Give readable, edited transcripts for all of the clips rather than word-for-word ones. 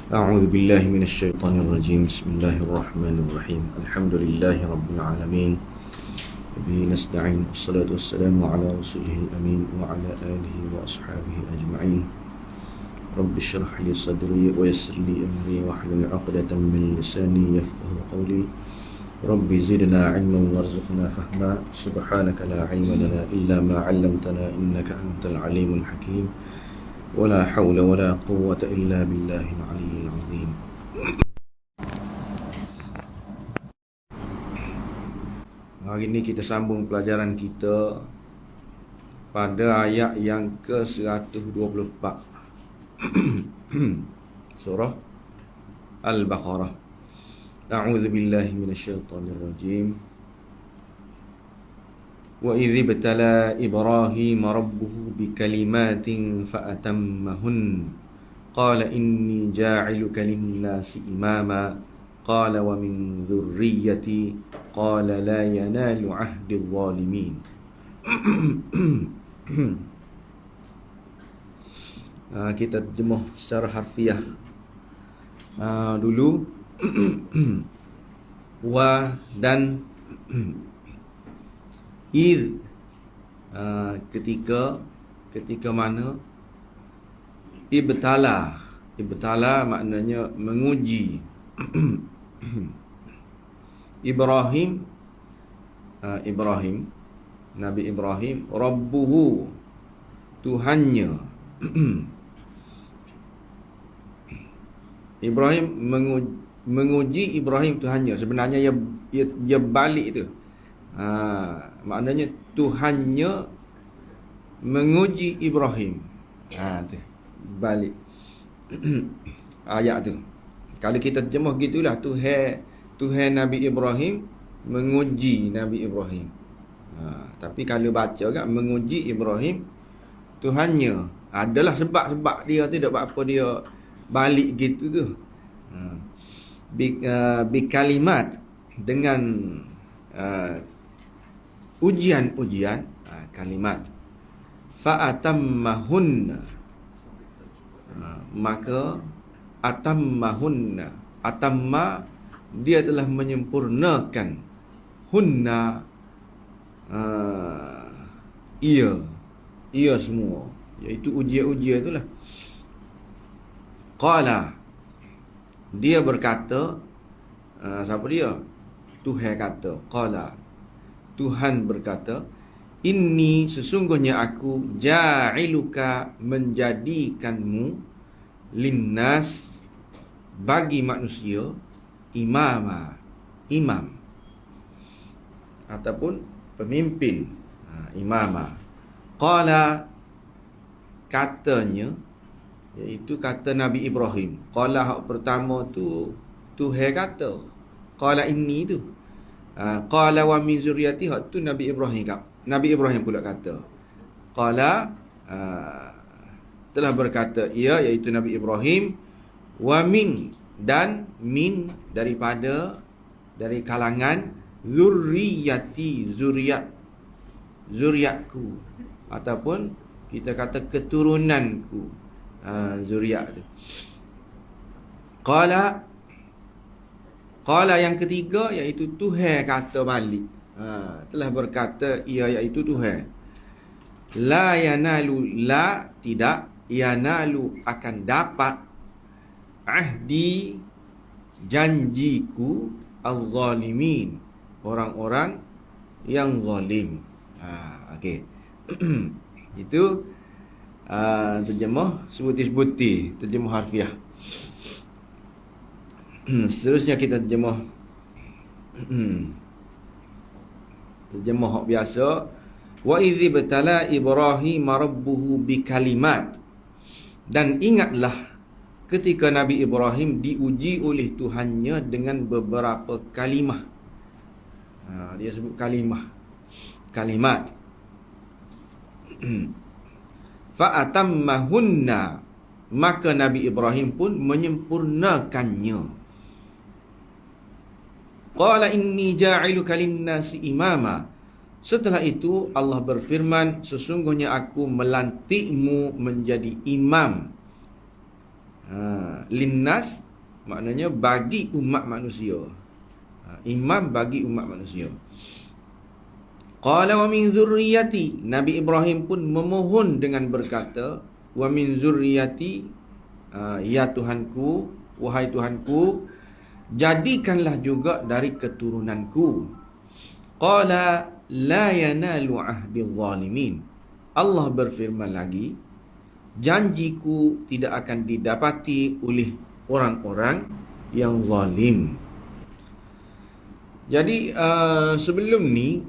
أعوذ بالله من الشيطان الرجيم. بسم الله الرحمن الرحيم. الحمد لله رب العالمين، به نستعين، والصلاة والسلام على رسوله الأمين وعلى آله وأصحابه أجمعين. رب اشرح لي صدري ويسر لي أمري واحلل عقدة من لساني يفقه قولي. رب زدنا علما وارزقنا فهما. سبحانك لا علم لنا إلا ما علمتنا إنك أنت العليم الحكيم. ولا حول ولا قوة إلا بالله العلي العظيم. Hari ini kita sambung pelajaran kita pada ayat yang ke-124 surah Al-Baqarah. A'udzu billahi minasyaitonir rajim. Wa idh ibtala Ibrahim rabbuhu bikalimatin fa'atammahun qala inni ja'iluka lin-nasi imama qala wa min dhurriyyati qala la yanalu 'ahdi adh-dhalimin. Kita terjemah secara harfiah dulu. Wa dan ketika mana ibtala maknanya menguji Ibrahim Nabi Ibrahim rabbuhu Tuhannya. Ibrahim menguji Ibrahim Tuhannya. Sebenarnya ia balik tu. Maknanya Tuhannya menguji Ibrahim. Tu balik ayat tu. Kalau kita terjemah gitulah, Tuhan Nabi Ibrahim menguji Nabi Ibrahim. Tapi kalau baca kan menguji Ibrahim Tuhannya, adalah sebab-sebab dia tidak buat apa dia balik gitu tu. Bikalimat dengan ujian-ujian, kalimat. Fa'atammahunna, maka atammahunna, atamma dia telah menyempurnakan, hunna ia semua, iaitu ujian-ujian itulah. Qala, dia berkata, siapa dia? Tuhan kata, qala, Tuhan berkata, inni sesungguhnya aku ja'iluka menjadikanmu linnas bagi manusia imam ataupun pemimpin, imama. Qala, katanya, iaitu kata Nabi Ibrahim. Qala hak pertama tu Tuhan kata, qala inni tu. Qala wa min zurriyati, hak tu Nabi Ibrahim pula kata. Qala, telah berkata ia, iaitu Nabi Ibrahim, wa min, dan min dari kalangan zurriyati, zuriatku, ataupun kita kata keturunanku, zuriat tu. Qala yang ketiga, iaitu Tuhan kata balik, telah berkata ia, iaitu Tuhan. La yanalu, la tidak, yanalu akan dapat, ahdi janjiku, al-zalimin orang-orang yang zalim. Okey. Itu terjemah sebuti-sebuti, terjemah harfiah. Seterusnya kita terjemah hak biasa. Wa idh ibtala Ibrahim rabbuhu bikalimat, dan ingatlah ketika Nabi Ibrahim diuji oleh Tuhannya dengan beberapa kalimah. Dia sebut kalimat. Fa'atammahunna, maka Nabi Ibrahim pun menyempurnakannya. Qala inni ja'iluka lin-nasi imama, setelah itu Allah berfirman, sesungguhnya aku melantikmu menjadi imam Linnas maknanya bagi umat manusia. Imam bagi umat manusia. Qala wa min zurriyati, Nabi Ibrahim pun memohon dengan berkata, wa min zurriyati, ya Tuhanku, wahai Tuhanku, jadikanlah juga dari keturunanku. Qala la yanalu ahdil zalimin. Allah berfirman lagi, janjiku tidak akan didapati oleh orang-orang yang zalim. Jadi sebelum ni,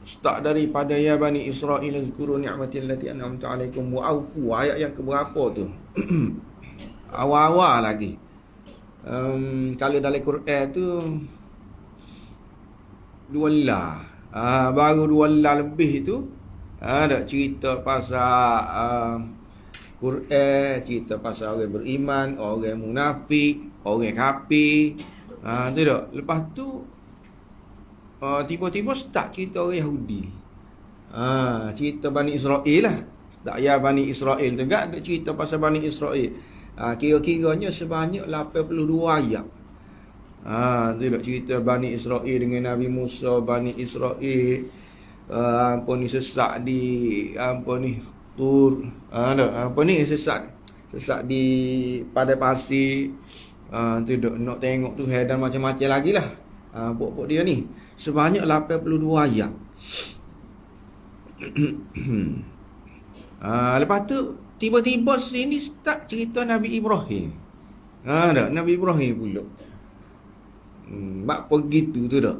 start daripada ya Bani Israel zkuru ni'mati allati an'amtu alaikum wa aufu, ayat yang keberapa tu? Awal-awal lagi. Kalau dalam Quran tu dua lah. Baru dua lah lebih tu ada cerita pasal Quran, cerita pasal orang beriman, orang munafik, orang kafir. Tu tak. Lepas tu tiba-tiba start cerita orang Yahudi. Cerita Bani Israel lah. Start ya Bani Israel tu kan, ada cerita pasal Bani Israel. Kira-kiranya sebanyak 82 ayat. Tu tak, cerita Bani Israel dengan Nabi Musa, Bani Israel apa ni sesat di apa ni Tur, apa ni sesat di padang pasir. Tu tak, nak tengok tu dan macam-macam lagi lah. Pokok dia ni sebanyak 82 ayat. Lepas tu tiba-tiba sini start cerita Nabi Ibrahim. Nabi Ibrahim pula. Bak begitu tu tak.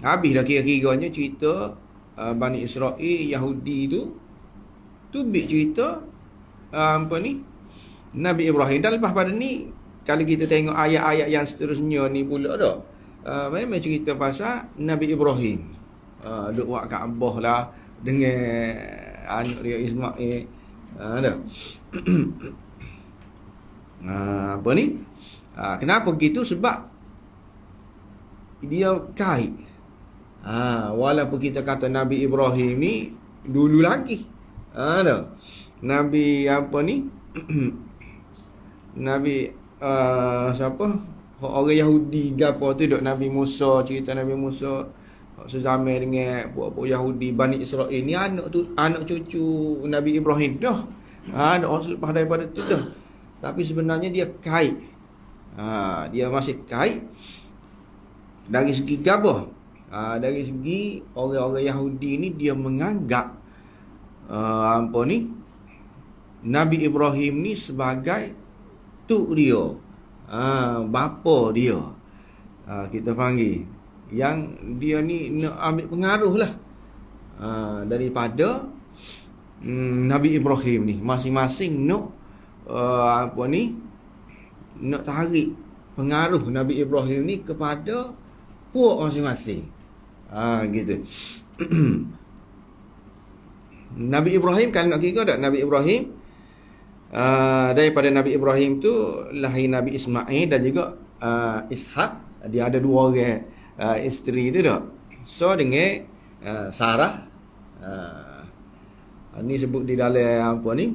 Habis dah kira-kiranya cerita Bani Israel, Yahudi tu bik cerita apa ni Nabi Ibrahim. Dan lepas pada ni, kalau kita tengok ayat-ayat yang seterusnya ni pula tak, memang cerita pasal Nabi Ibrahim. Duk buat Kaabah lah dengan anak dia Ismail. Apa ni? Kenapa begitu? Sebab dia kait. Walaupun kita kata Nabi Ibrahim ni dulu lagi. Nabi apa ni? Nabi siapa? Orang Yahudi gapo tu dok, Nabi Musa, cerita Nabi Musa sezaman dengan buat-buat Yahudi Bani Israel ni, anak cucu Nabi Ibrahim dah. Ada orang selepas daripada tu dah. Tapi sebenarnya dia kait. Dia masih kait dari segi gapo? Dari segi orang-orang Yahudi ni dia menganggap apa ni Nabi Ibrahim ni sebagai tok dia, bapa dia, kita panggil, yang dia ni nak ambil pengaruh lah daripada Nabi Ibrahim ni. Masing-masing nak apa ni, nak tarik pengaruh Nabi Ibrahim ni kepada puak masing-masing. Gitu. Nabi Ibrahim, kan nak kira tak, Nabi Ibrahim daripada Nabi Ibrahim tu lahir Nabi Ismail dan juga Ishak. Dia ada dua orang isteri tu tak. So dengan Sarah, ni sebut di dalam apa ni,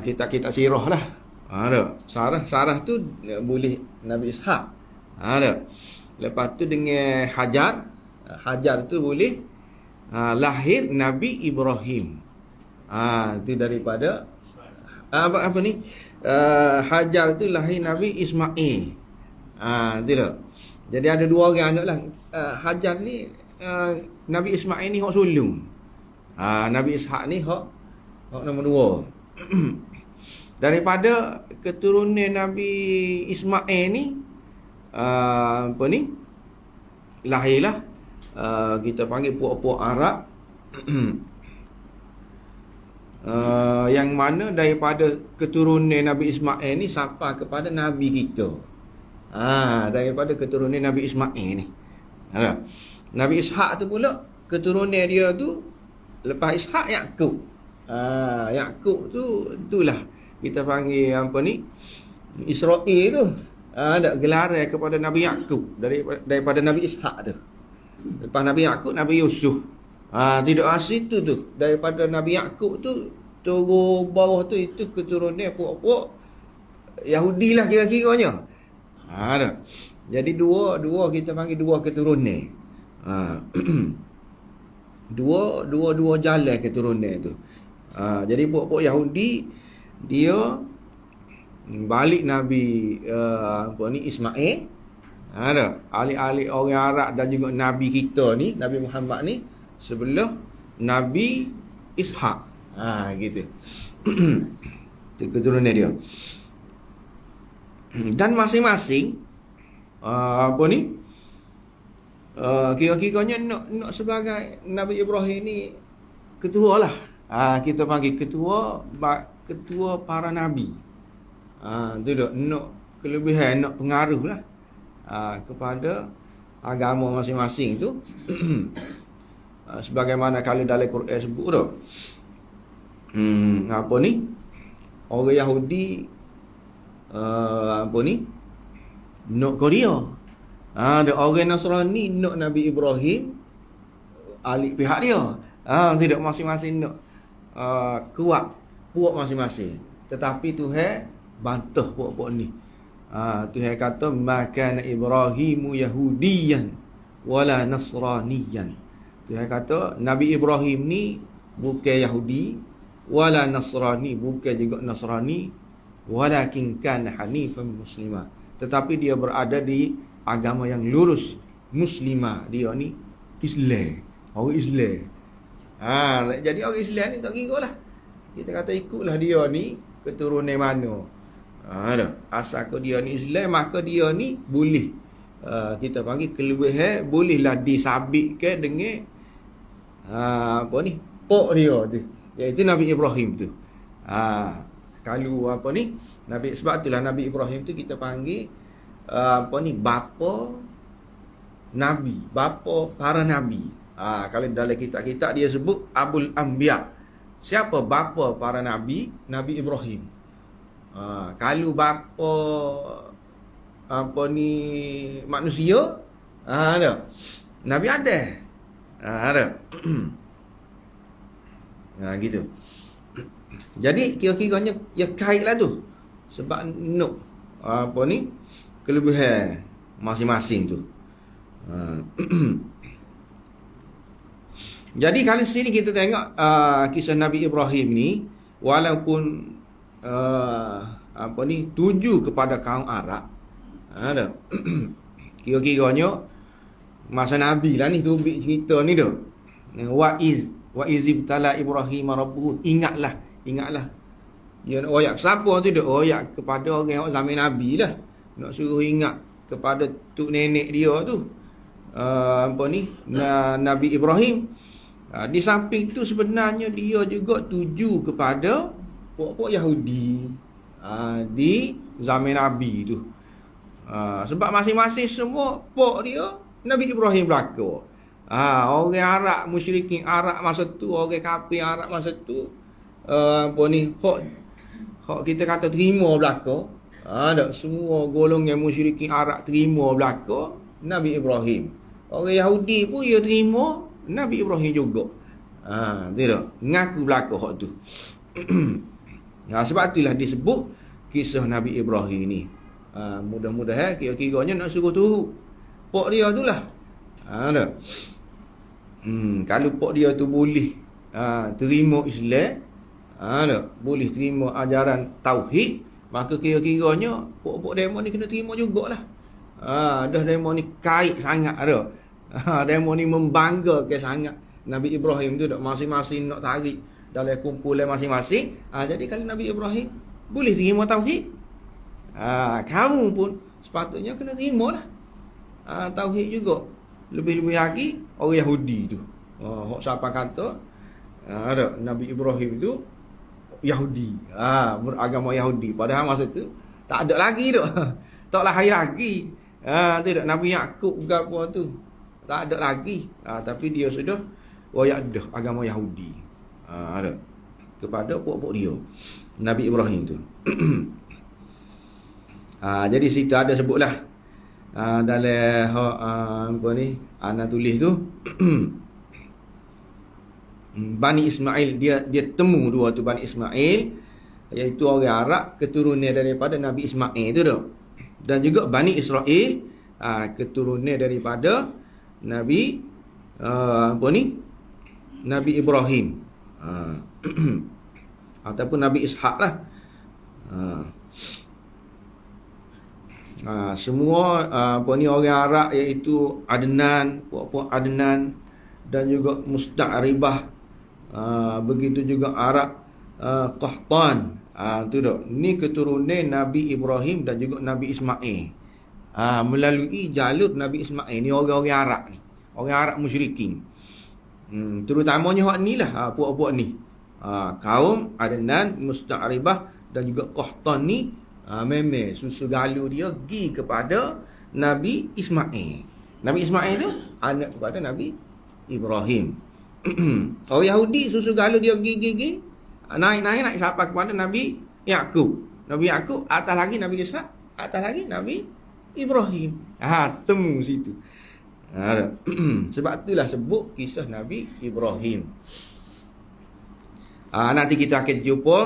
kitab-kitab sirah lah. Sarah tu boleh Nabi Ishak. Lepas tu dengan Hajar tu boleh lahir Nabi Ibrahim. Itu daripada apa ni, Hajar tu lahir Nabi Ismail. Tidak. Jadi ada dua orang anak lah. Hajar ni Nabi Ismail ni hak sulung. Nabi Ishak ni hak nombor dua. Daripada keturunan Nabi Ismail ni apa ni, lahirlah kita panggil puak-puak Arab. Yang mana daripada keturunan Nabi Ismail ni sampai kepada Nabi kita. Daripada keturunan Nabi Ismail ni. Nabi Ishak tu pula keturunan dia tu lepas Ishak Yaqub. Yaqub tu itulah kita panggil apa ni, Israel tu. Ada gelaran kepada Nabi Yaqub daripada Nabi Ishak tu. Lepas Nabi Yaqub, Nabi Yusuf. Tidak asli tu daripada Nabi Yaqub tu turun bawah tu, itu keturunan puak-puak Yahudi lah kira-kiranya. Dah. Jadi dua kita panggil dua keturunan. Dua jalan keturunan tu. Jadi puak-puak Yahudi dia balik Nabi Ismail. Ahli-ahli orang Arab dan juga Nabi kita ni, Nabi Muhammad ni sebelah Nabi Ishaq. Gitu. Itu keturunan dia. Dan masing-masing kira-kiranya nak sebagai Nabi Ibrahim ni ketua lah. Kita panggil ketua para nabi. Tu dak nak kelebihan, nak pengaruh lah kepada agama masing-masing tu. Sebagaimana kalau dalam Quran sebut tu. Orang Yahudi nak Korea. Ada orang Nasrani nak Nabi Ibrahim ahli pihak dia. Tidak, masing-masing nak kuat puak masing-masing. Tetapi Tuhan bantah puak-puak ni. Tuhan kata maka Ibrahimu Yahudiyan wala Nasraniyan. Tuhan kata Nabi Ibrahim ni bukan Yahudi, wala Nasrani, bukan juga Nasrani, walakin kana hanifan muslimah. Tetapi dia berada di agama yang lurus, muslimah. Dia ni Islam, orang Islam. Jadi orang Islam ni tak kira lah. Kita kata ikutlah dia ni keturunan mana. Asal dia ni Islam, maka dia ni boleh kita panggil kelebihan, bolehlah disabitkan dengan pok dia tu, iaitu Nabi Ibrahim tu. Kalau Nabi, sebab itulah Nabi Ibrahim tu kita panggil bapa nabi, bapa para nabi. Kalau dalam kitab-kitab dia sebut Abul Anbiya. Siapa bapa para nabi? Nabi Ibrahim. Kalau bapa manusia, ada Nabi Adam. Ada. Gitu. Jadi kira-kiranya ya kaitlah tu. Sebab nak kelebihan masing-masing tu. Jadi kali sini kita tengok kisah Nabi Ibrahim ni, walaupun tuju kepada kaum Arab. Ada. Kira-kiranya masa Nabi lah ni tubik cerita ni tu. Wa izibtala Ibrahim rabbuhu. Ingatlah. Dia nak royak siapa tu? Dia royak kepada orang zaman Nabi lah. Nak suruh ingat kepada tuk nenek dia tu. Nabi Ibrahim. Di samping tu sebenarnya dia juga tuju kepada puak-puak Yahudi di zaman Nabi tu. Sebab masing-masing semua puak dia Nabi Ibrahim belaka. Orang Arab, musyrikin Arab masa tu, orang kafir Arab masa tu, hak kita kata terima belaka. Tak semua golongan musyrikin Arab terima belaka Nabi Ibrahim. Orang Yahudi pun dia terima Nabi Ibrahim juga. Tidak, ngaku belaka hak tu. Sebab itulah disebut kisah Nabi Ibrahim ni. Mudah-mudahan kira-kiranya nak suruh turut pok dia tu lah. Kalau pok dia tu boleh terima Islam, boleh terima ajaran tauhid, maka kira-kiranya pok-pok demo ni kena terima jugalah. Dah demo ni kait sangat dah. Demo ni membanggakan sangat. Nabi Ibrahim tu dak masing-masing nak tarik dalam kumpulan masing-masing. Jadi kalau Nabi Ibrahim boleh terima tauhid, kamu pun sepatutnya kena terima lah tauhid juga. Lebih-lebih lagi orang Yahudi tu. Siapa kata Nabi Ibrahim tu Yahudi, beragama Yahudi. Padahal masa tu tak ada lagi tu. Tak lahir lagi. Tidak, Nabi Yakub ke apa tu tak ada lagi. Tapi dia sudah royak dah agama Yahudi. Ada kepada puak-puak dia Nabi Ibrahim tu. Jadi situ ada sebutlah dalam ana tulis tu Bani Ismail, dia temu dua tu Bani Ismail, iaitu orang Arab keturunan daripada Nabi Ismail tu dah. Dan juga Bani Israel, keturunan daripada Nabi Nabi Ibrahim, ataupun Nabi Ishaq lah. Semua orang Arab, iaitu Adnan, puak-puak Adnan, dan juga Musta'ribah, begitu juga Arab Qahtan, tu dah. Ni keturunan Nabi Ibrahim dan juga Nabi Ismail, melalui jalur Nabi Ismail. Ni orang-orang Arab ni, orang Arab musyrikin. Terutamanya hak ni lah, puak-puak ni, kaum Adnan, Musta'ribah dan juga Qahtan ni, memang susu galu dia pergi kepada Nabi Ismail. Nabi Ismail tu anak kepada Nabi Ibrahim. Orang Yahudi susu galu dia pergi naik sampai kepada Nabi Yaqub. Nabi Yaqub, atas lagi Nabi Ishaq, atas lagi Nabi Ibrahim. Temu situ. Sebab itulah sebut kisah Nabi Ibrahim. Nanti kita akan jumpa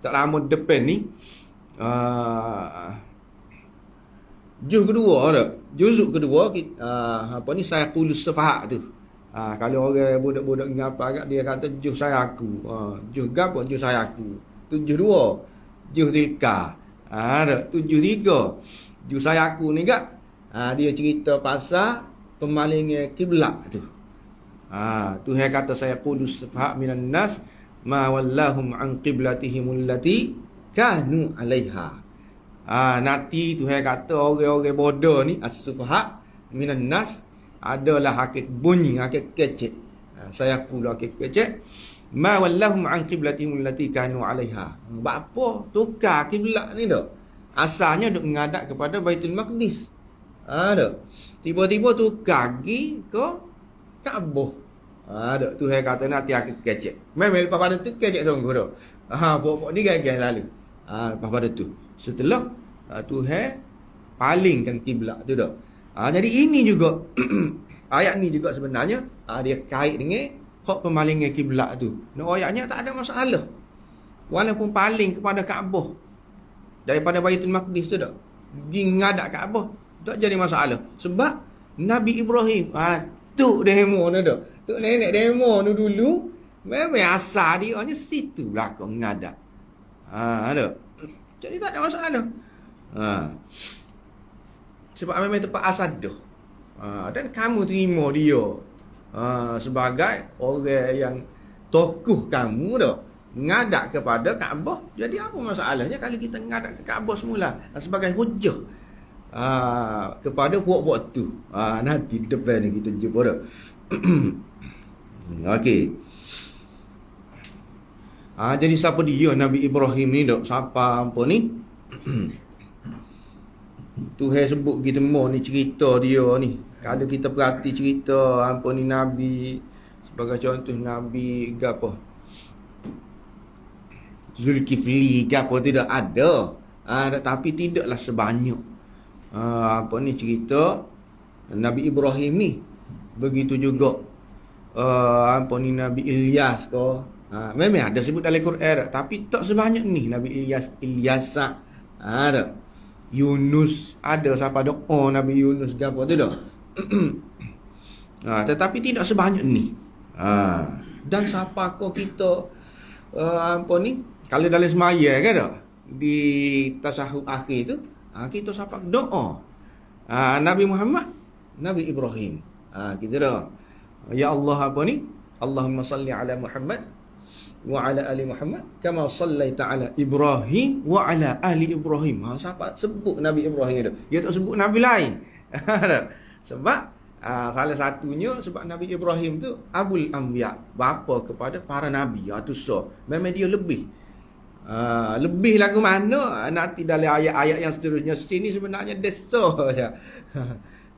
tak lama depan ni, juzuk kedua saya kulus sefahak tu. Kalau orang budak-budak ngapa agak, dia kata juz saya aku. Juz gapo? Juz saya aku. Tu juz 2. Juz tilka. Tu juz 3. Juz saya aku ni gak. Dia cerita pasal pemalingan kiblat tu. Tuhan kata saya kulus sefahak minan nas ma wallahum an qiblatihim allati kanu 'alaiha. Nanti Tuhan kata orang-orang bodoh ni, as-sufaha minan nas, adalah hakik bunyi, hakik kecek. Saya pula hakik kecek. Ma wallahum an qiblatihim allati kanu 'alaiha. Apa tukar kiblat ni dak? Asalnya duk menghadap kepada Baitul Maqdis. Dak. Tiba-tiba tukar pergi ke Kaabah. Dak. Tuhan kata nanti hakik kecek. Memang lepas pada tu kecek sungguh dak. Pokok ni gagal lalu. Lepas pada tu, setelah Tuhan palingkan kiblat tu dah. Jadi ini juga ayat ni juga sebenarnya dia kait dengan hak pemalingan kiblat tu. Ayatnya tak ada masalah. Walaupun paling kepada Kaabah daripada Baitul Maqdis tu dah, pergi ngadap Kaabah, tak jadi masalah. Sebab Nabi Ibrahim, tu demo ni dah. Tu nenek demo ni dulu memang asal dia hanya situ belakang ngadap. Ada. Jadi tak ada masalah. Sebab memang tempat asal dah. Dan kamu terima dia sebagai orang yang tokoh kamu dah, ngadap kepada Kaabah. Jadi apa masalahnya kalau kita ngadap ke Kaabah semula sebagai hujah kepada puak-puak tu. Nanti di depan ni kita jumpa dah. Okey. Jadi siapa dia Nabi Ibrahim ni dok? Siapa apa ni? Tuhan sebut kita mau ni cerita dia ni. Kalau kita perhati cerita apa ni Nabi, sebagai contoh Nabi gapo? Zulkifli gapo tidak ada. Tapi tidaklah sebanyak apa ni cerita Nabi Ibrahim ni. Begitu juga apa ni Nabi Ilyas ke. Memang ada sebut dalam Quran, tapi tak sebanyak ni. Nabi Ilyas ada. Yunus ada, siapa doa Nabi Yunus ke apa tu dah. Tetapi tidak sebanyak ni. Dan siapa kau kita apa ni, kalau dalam semaya kan dah, di tasyahud akhir tu, kita siapa doa Nabi Muhammad, Nabi Ibrahim. Kita dah, ya Allah apa ni, Allahumma salli ala Muhammad wa ala ali Muhammad kama sallaita ala Ibrahim wa ala ali Ibrahim. Siapa sebut Nabi Ibrahim tu, dia tak sebut Nabi lain. Sebab salah satunya sebab Nabi Ibrahim tu Abul Anbiya, bapa kepada para nabi. Tu so memang dia lebih lagu mana nanti dalam ayat-ayat yang seterusnya sini sebenarnya desa saja.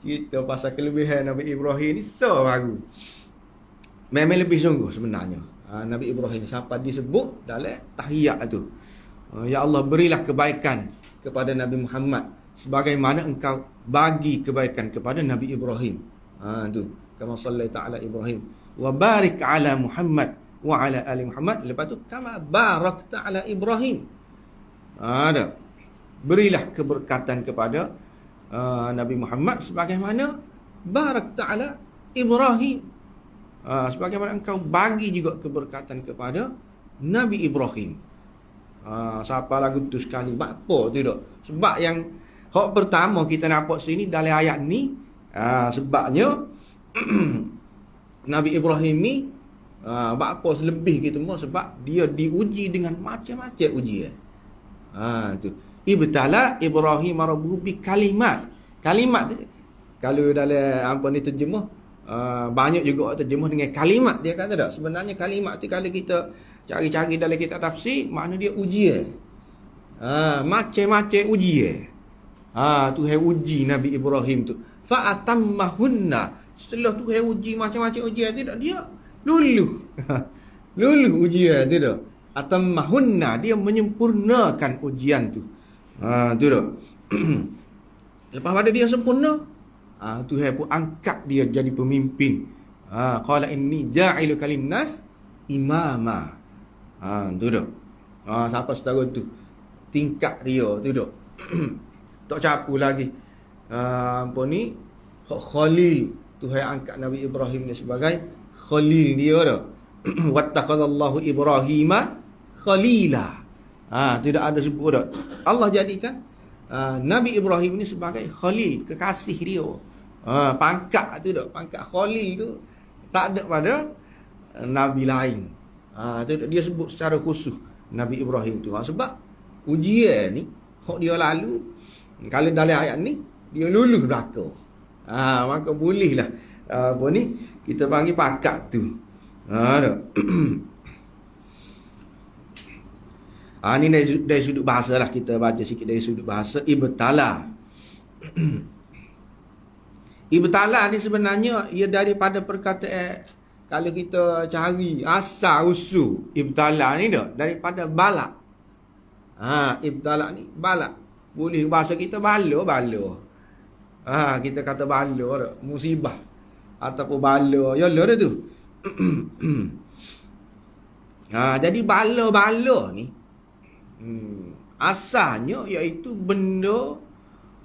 Cerita pasal kelebihan Nabi Ibrahim ni so baru. Memang lebih sungguh sebenarnya. Nabi Ibrahim siapa disebut dalam tahiyat tu. Ya Allah, berilah kebaikan kepada Nabi Muhammad sebagaimana engkau bagi kebaikan kepada Nabi Ibrahim. Tu. Kama sallaita ala Ibrahim wa barik ala Muhammad wa ala ali Muhammad. Lepas tu kama barakta ala Ibrahim. Ada. Berilah keberkatan kepada Nabi Muhammad sebagaimana barakta ala Ibrahim. Sebagaimana engkau bagi juga keberkatan kepada Nabi Ibrahim. Siapa lagu tu sekali. Apa tu tak? Sebab yang hak pertama kita nampak sini dalam ayat ni, sebabnya Nabi Ibrahim ni apa selebih kita semua sebab dia diuji dengan macam-macam ujian. Tu. Ibtala Ibrahim rabbuhu bi kalimat. Kalimat tu, kalau dalam apa ni terjemah, banyak juga terjemah dengan kalimat. Dia kata tak? Sebenarnya kalimat tu kalau kita cari-cari dalam kitab tafsir, makna dia ujian. Macam-macam ujian. Tuhan uji Nabi Ibrahim tu. Fa atammahunna. Setelah Tuhan uji macam-macam ujian tu, dia luluh. Luluh ujian tu dah. Atammahunna, dia menyempurnakan ujian tu. Tu dah. Lepas pada dia sempurna, Tuhan pun angkat dia jadi pemimpin. Qala inni ja'iluka linnas imama. Tu dah. Siapa setara tu? Tingkat dia tu dah. Tak capu lagi. Apa ni? Khalil. Tuhan angkat Nabi Ibrahim ni sebagai Khalil dia dah. Wattakhadallahu Ibrahima Khalila. Tidak ada sebut dah. Allah jadikan Nabi Ibrahim ni sebagai Khalil, kekasih dia. Pangkat tu dah. Pangkat Khalil tu tak ada pada Nabi lain. Dia sebut secara khusus Nabi Ibrahim tu. Sebab ujian ni hak dia lalu, kalau dalam ayat ni dia lulus belaka. Maka bolehlah apa ni kita panggil pakat tu. Ni dari sudut bahasa lah, kita baca sikit dari sudut bahasa. Ibtala. Ibtala ni sebenarnya ia daripada perkataan, kalau kita cari asal usul ibtala ni dah daripada balak. Ibtala ni balak. Boleh bahasa kita bala. Kita kata bala dah, musibah ataupun bala. Yalah dah tu. Jadi bala ni asalnya iaitu benda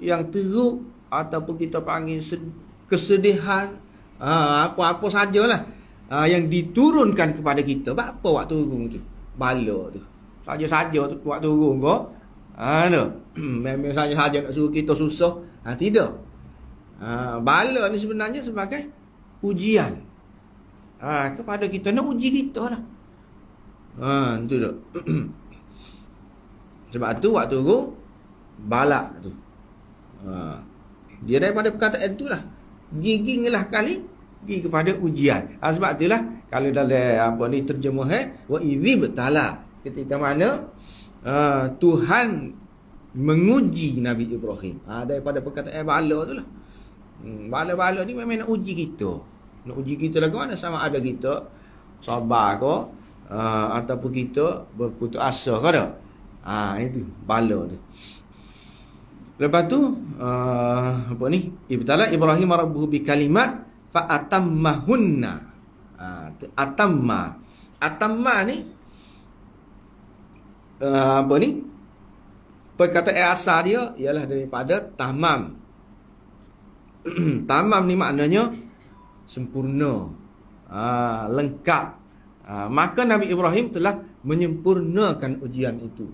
yang teruk ataupun kita panggil kesedihan, apa-apa sajalah yang diturunkan kepada kita. Apa waktu turun tu? Bala tu. Saja-saja tu waktu turun kau. Memang saja-saja nak suruh kita susah. Tidak. Bala ni sebenarnya sebagai ujian. Kepada kita, nak uji kita lah. Itu tak. Sebab tu waktu turun balak tu. Dia daripada perkataan itulah. Giginglah kali pergi kepada ujian. Sebab itulah kalau dalam apa ni terjemah wa idzi betala, ketika mana Tuhan menguji Nabi Ibrahim. Daripada perkataan bala tu lah. Bala-bala ni memang nak uji kita. Nak uji kita lah kan, sama ada kita sabar ke ataupun kita berputus asa ke tak. Itu bala tu. Lepas tu apa ni? Ibtala Ibrahim rabbuhu bi kalimat fa atammahunna. Atamma ni apa ni? Perkataan asal dia ialah daripada tamam. Tamam ni maknanya sempurna, lengkap. Maka Nabi Ibrahim telah menyempurnakan ujian itu.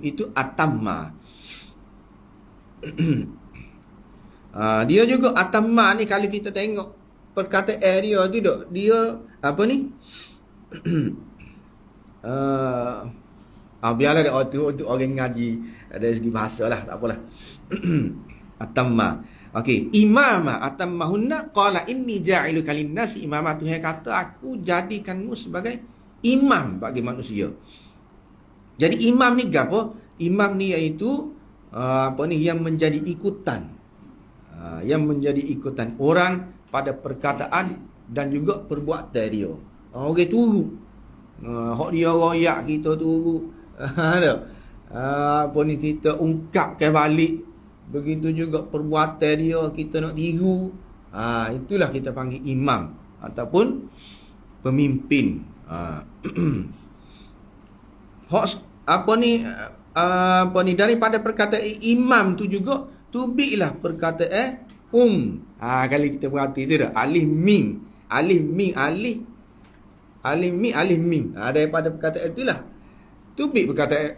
Itu atamma. Dia juga atamma ni kalau kita tengok perkataan dia tu dok, dia apa ni? Biarlah dia untuk orang ngaji dari segi bahasa lah, tak apalah. Atamma. Okey, imama atammahunna qala inni ja'iluka lin-nasi imama. Tuhan kata aku jadikanmu sebagai imam bagi manusia. Jadi imam ni apa? Imam ni iaitu apa ni yang menjadi ikutan. Yang menjadi ikutan orang pada perkataan dan juga perbuatan dia. Orang turu. Hak dia royak kita turu. Apa ni kita ungkapkan balik. Begitu juga perbuatan dia kita nak tiru. Itulah kita panggil imam ataupun pemimpin. Daripada perkataan imam tu juga tubiklah perkataan kalau kita perhati tu dah, alif mim. Daripada perkataan itulah tubik perkataan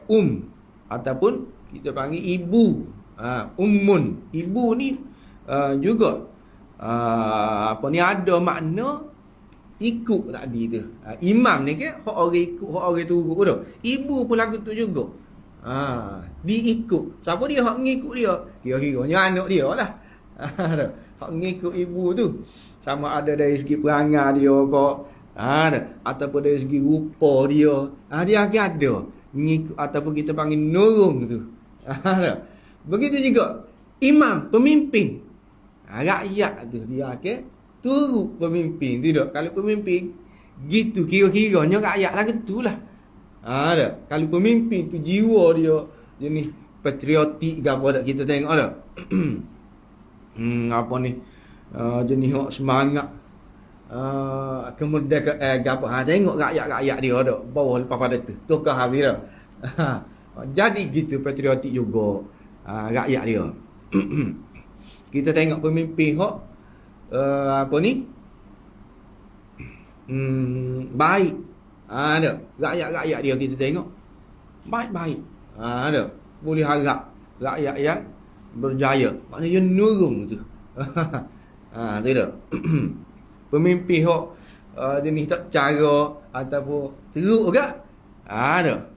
ataupun kita panggil ibu. Ummun. Ibu ni juga ada makna ikut tadi tu. Imam ni ke hak orang ikut, hak orang turut tu. Ibu pun lagu tu juga. Diikut. Siapa dia hak ngikut dia? Kira-kiranya anak dia lah. Hak ngikut ibu tu. Sama ada dari segi perangai dia kok. Ataupun dari segi rupa dia. Dia akan ada ngikut ataupun kita panggil nurung tu. Begitu juga imam, pemimpin. Rakyat tu dia akan turut pemimpin. Tidak. Kalau pemimpin gitu kira-kiranya rakyat lah gitulah. Kalau pemimpin tu jiwa dia jenis patriotik ke apa dak kita tengok dah. Jenis hok semangat kemerdekaan apa. Tengok rakyat-rakyat dia dak bawah lepas pada tu. Tukar habis dah. Jadi gitu patriotik juga rakyat dia. Kita tengok pemimpin hok baik. Ada rakyat-rakyat dia kita tengok baik-baik. Ada boleh harap rakyat yang berjaya. Maknanya nurung tu. Tidak. Pemimpin hok jenis tak cara ataupun teruk ke? Ada.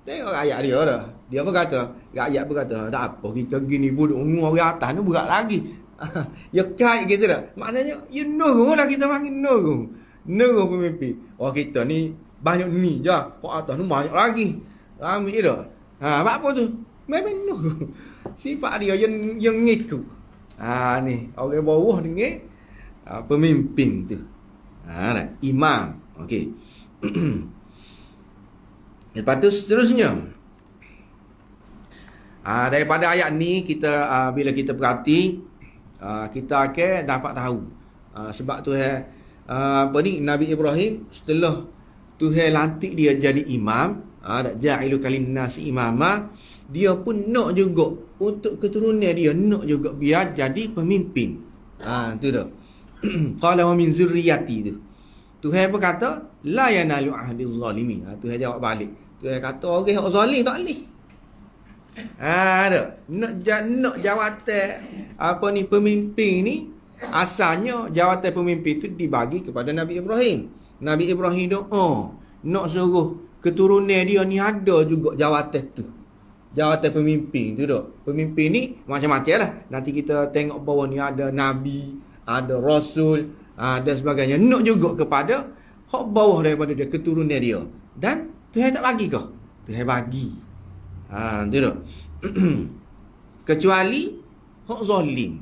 Tengok rakyat dia dah. Dia apa kata? Rakyat berkata, tak apa kita gini duduk orang atas ni berat lagi. Ya kait gitu dah. Maknanya ya nurung lah kita panggil nurung. Nurung pemimpin. Kita ni banyak ni je. Pak atas ni banyak lagi. Ambil dah. Apa tu? Memang nurung. Sifat dia yang ngikut. Ni orang bawah ni pemimpin tu. Imam. Okey. Lepas tu seterusnya. Daripada ayat ni kita bila kita perhati kita akan dapat tahu sebab tu Nabi Ibrahim setelah Tuhan lantik dia jadi imam, ja'ilu kalin nasi imama, dia pun nak juga untuk keturunan dia nak juga biar jadi pemimpin. Tu dah. Qala wa min zurriyati tu. Tuhan berkata la yanalu ahdiz zalimin. Tuhan jawab balik. Tuhan kata orang hak zalim tak boleh. Nak jawatan pemimpin ni asalnya jawatan pemimpin tu dibagi kepada Nabi Ibrahim. Nabi Ibrahim doa nak suruh keturunan dia ni ada juga jawatan tu. Jawatan pemimpin tu dah. Pemimpin ni macam-macam lah. Nanti kita tengok bawah ni ada nabi, ada rasul, dan sebagainya. Nak juga kepada hak bawah daripada dia, keturunan dia. Dan Tuhan tak bagi ke? Tuhan bagi. Tu dah. Kecuali hak zalim.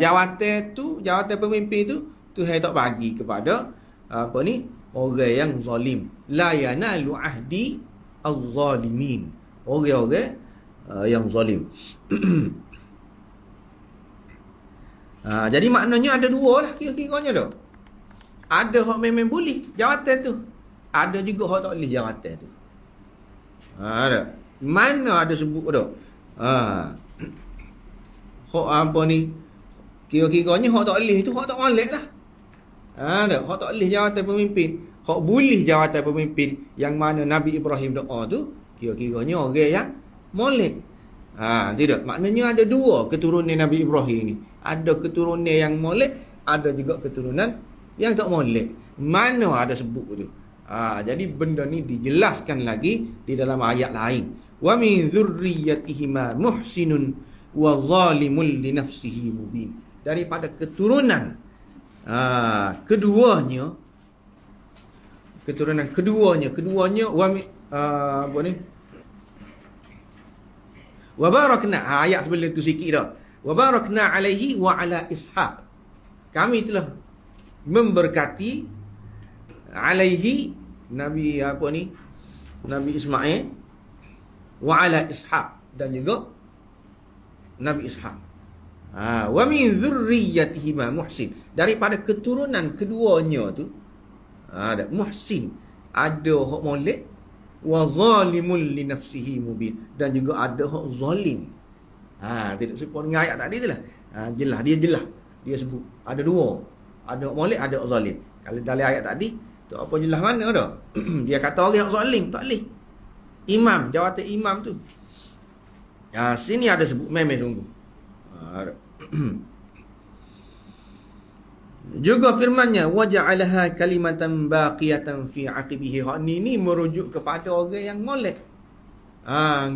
Jawatan tu, jawatan pemimpin tu Tuhan tak bagi kepada orang yang zalim. La yanalu ahdi az-zalimin. Orang-orang yang zalim. Jadi maknanya ada dua lah kira-kiranya dah. Ada hak memang boleh jawatan tu. Ada juga hak tak boleh jawatan tu. Ada. Mana ada sebut dah. Hak kira-kiranya hak tak boleh tu hak tak molek lah. Ada. Hak tak boleh jawatan pemimpin. Hak boleh jawatan pemimpin yang mana Nabi Ibrahim doa tu kira-kiranya orang yang molek. Tidak. Maknanya ada dua keturunan Nabi Ibrahim ni. Ada keturunan yang molek, ada juga keturunan yang tak molek. Mana ada sebut tu. Jadi benda ni dijelaskan lagi di dalam ayat lain. Wa min dzurriyyatihima muhsinun wa zalimun li nafsihi mubin. Daripada keturunan keduanya wa barakna ayat sebelum tu sikit dah. Wa barakna alaihi wa ala Ishaq. Kami telah memberkati alaihi Nabi Nabi Ismail wa ala Ishaq dan juga Nabi Ishaq. Wa min dzurriyyatihima muhsin. Daripada keturunan keduanya tu ada muhsin, ada hak molek, wa zalimun li nafsihi mubin, dan juga ada hak zalim. Tidak serupa dengan ayat tadi tu lah. Jelas, dia sebut ada dua, ada hak molek, ada hak zalim. Kalau dalam ayat tadi tu apa jelas mana dah. Dia kata orang hak zalim tak boleh. Imam, jawatan imam tu. Sini ada sebut memang sungguh. Juga firman-Nya waja'alaha kalimatan baqiyatan fi 'aqibihi. Hak ni merujuk kepada orang yang molek.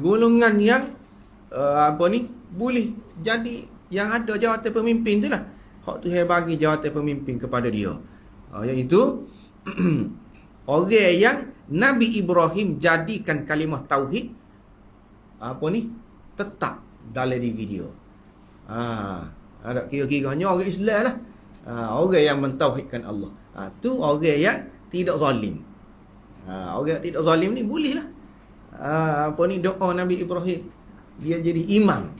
Golongan yang boleh jadi yang ada jawatan pemimpin tu lah. Hak Tuhan bagi jawatan pemimpin kepada dia. Iaitu orang yang Nabi Ibrahim jadikan kalimah tauhid tetap dalam diri dia. Ada kira-kiranya orang Islam lah. Orang yang mentauhidkan Allah. Tu orang yang tidak zalim. Orang yang tidak zalim ni boleh lah. Doa Nabi Ibrahim. Dia jadi imam,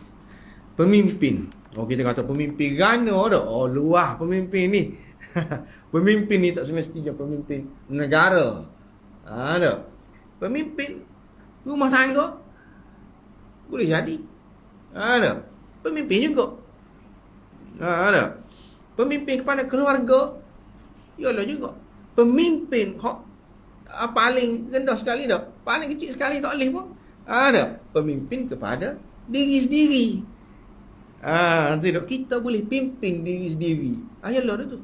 pemimpin. Kita kata pemimpin gana dah. Luah pemimpin ni. Pemimpin ni tak semestinya pemimpin negara. Ada. Pemimpin rumah tangga boleh jadi. Ada. Pemimpin juga. Ada. Pemimpin kepada keluarga ialah juga. Pemimpin paling rendah sekali dah. Paling kecil sekali tak boleh pun. Ada. Pemimpin kepada diri sendiri. Tidak. Kita boleh pimpin diri sendiri. Ayalah dah tu.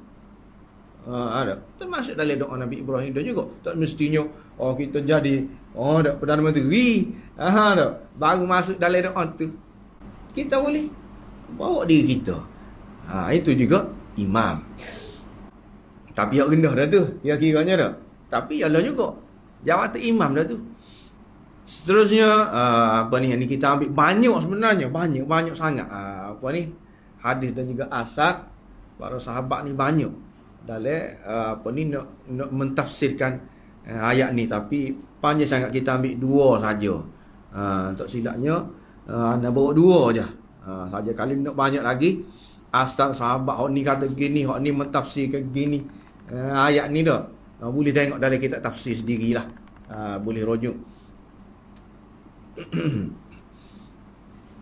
Ada. Termasuk dalam doa Nabi Ibrahim dah juga. Tak mestinya kita jadi Perdana Menteri. Baru masuk dalam doa tu. Kita boleh bawa diri kita. Itu juga imam. Tapi yang rendah dah tu. Yang kiranya dah. Tapi ialah juga jawatan imam dah tu. Seterusnya ni kita ambil banyak sebenarnya. Banyak sangat. Hadis dan juga asar para sahabat ni banyak. Dalam nak mentafsirkan ayat ni. Tapi panjang sangat, kita ambil dua saja. Tak silapnya nak bawa dua je saja. Kalau nak banyak lagi asal sahabat hak ni kata gini, hak ni mentafsirkan gini, ayat ni dah boleh tengok dalam kitab tafsir sendirilah. Boleh rujuk.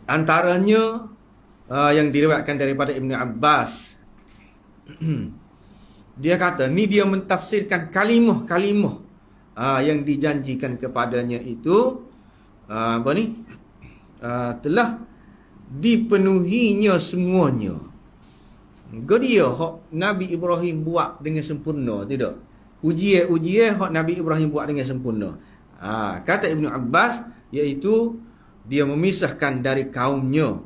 Antaranya yang diriwayatkan daripada Ibn Abbas. Dia kata ni dia mentafsirkan kalimah-kalimah yang dijanjikan kepadanya itu telah dipenuhinya semuanya. Dia hak Nabi Ibrahim buat dengan sempurna, tidak. Ujian hak Nabi Ibrahim buat dengan sempurna. Kata Ibn Abbas, iaitu dia memisahkan dari kaumnya.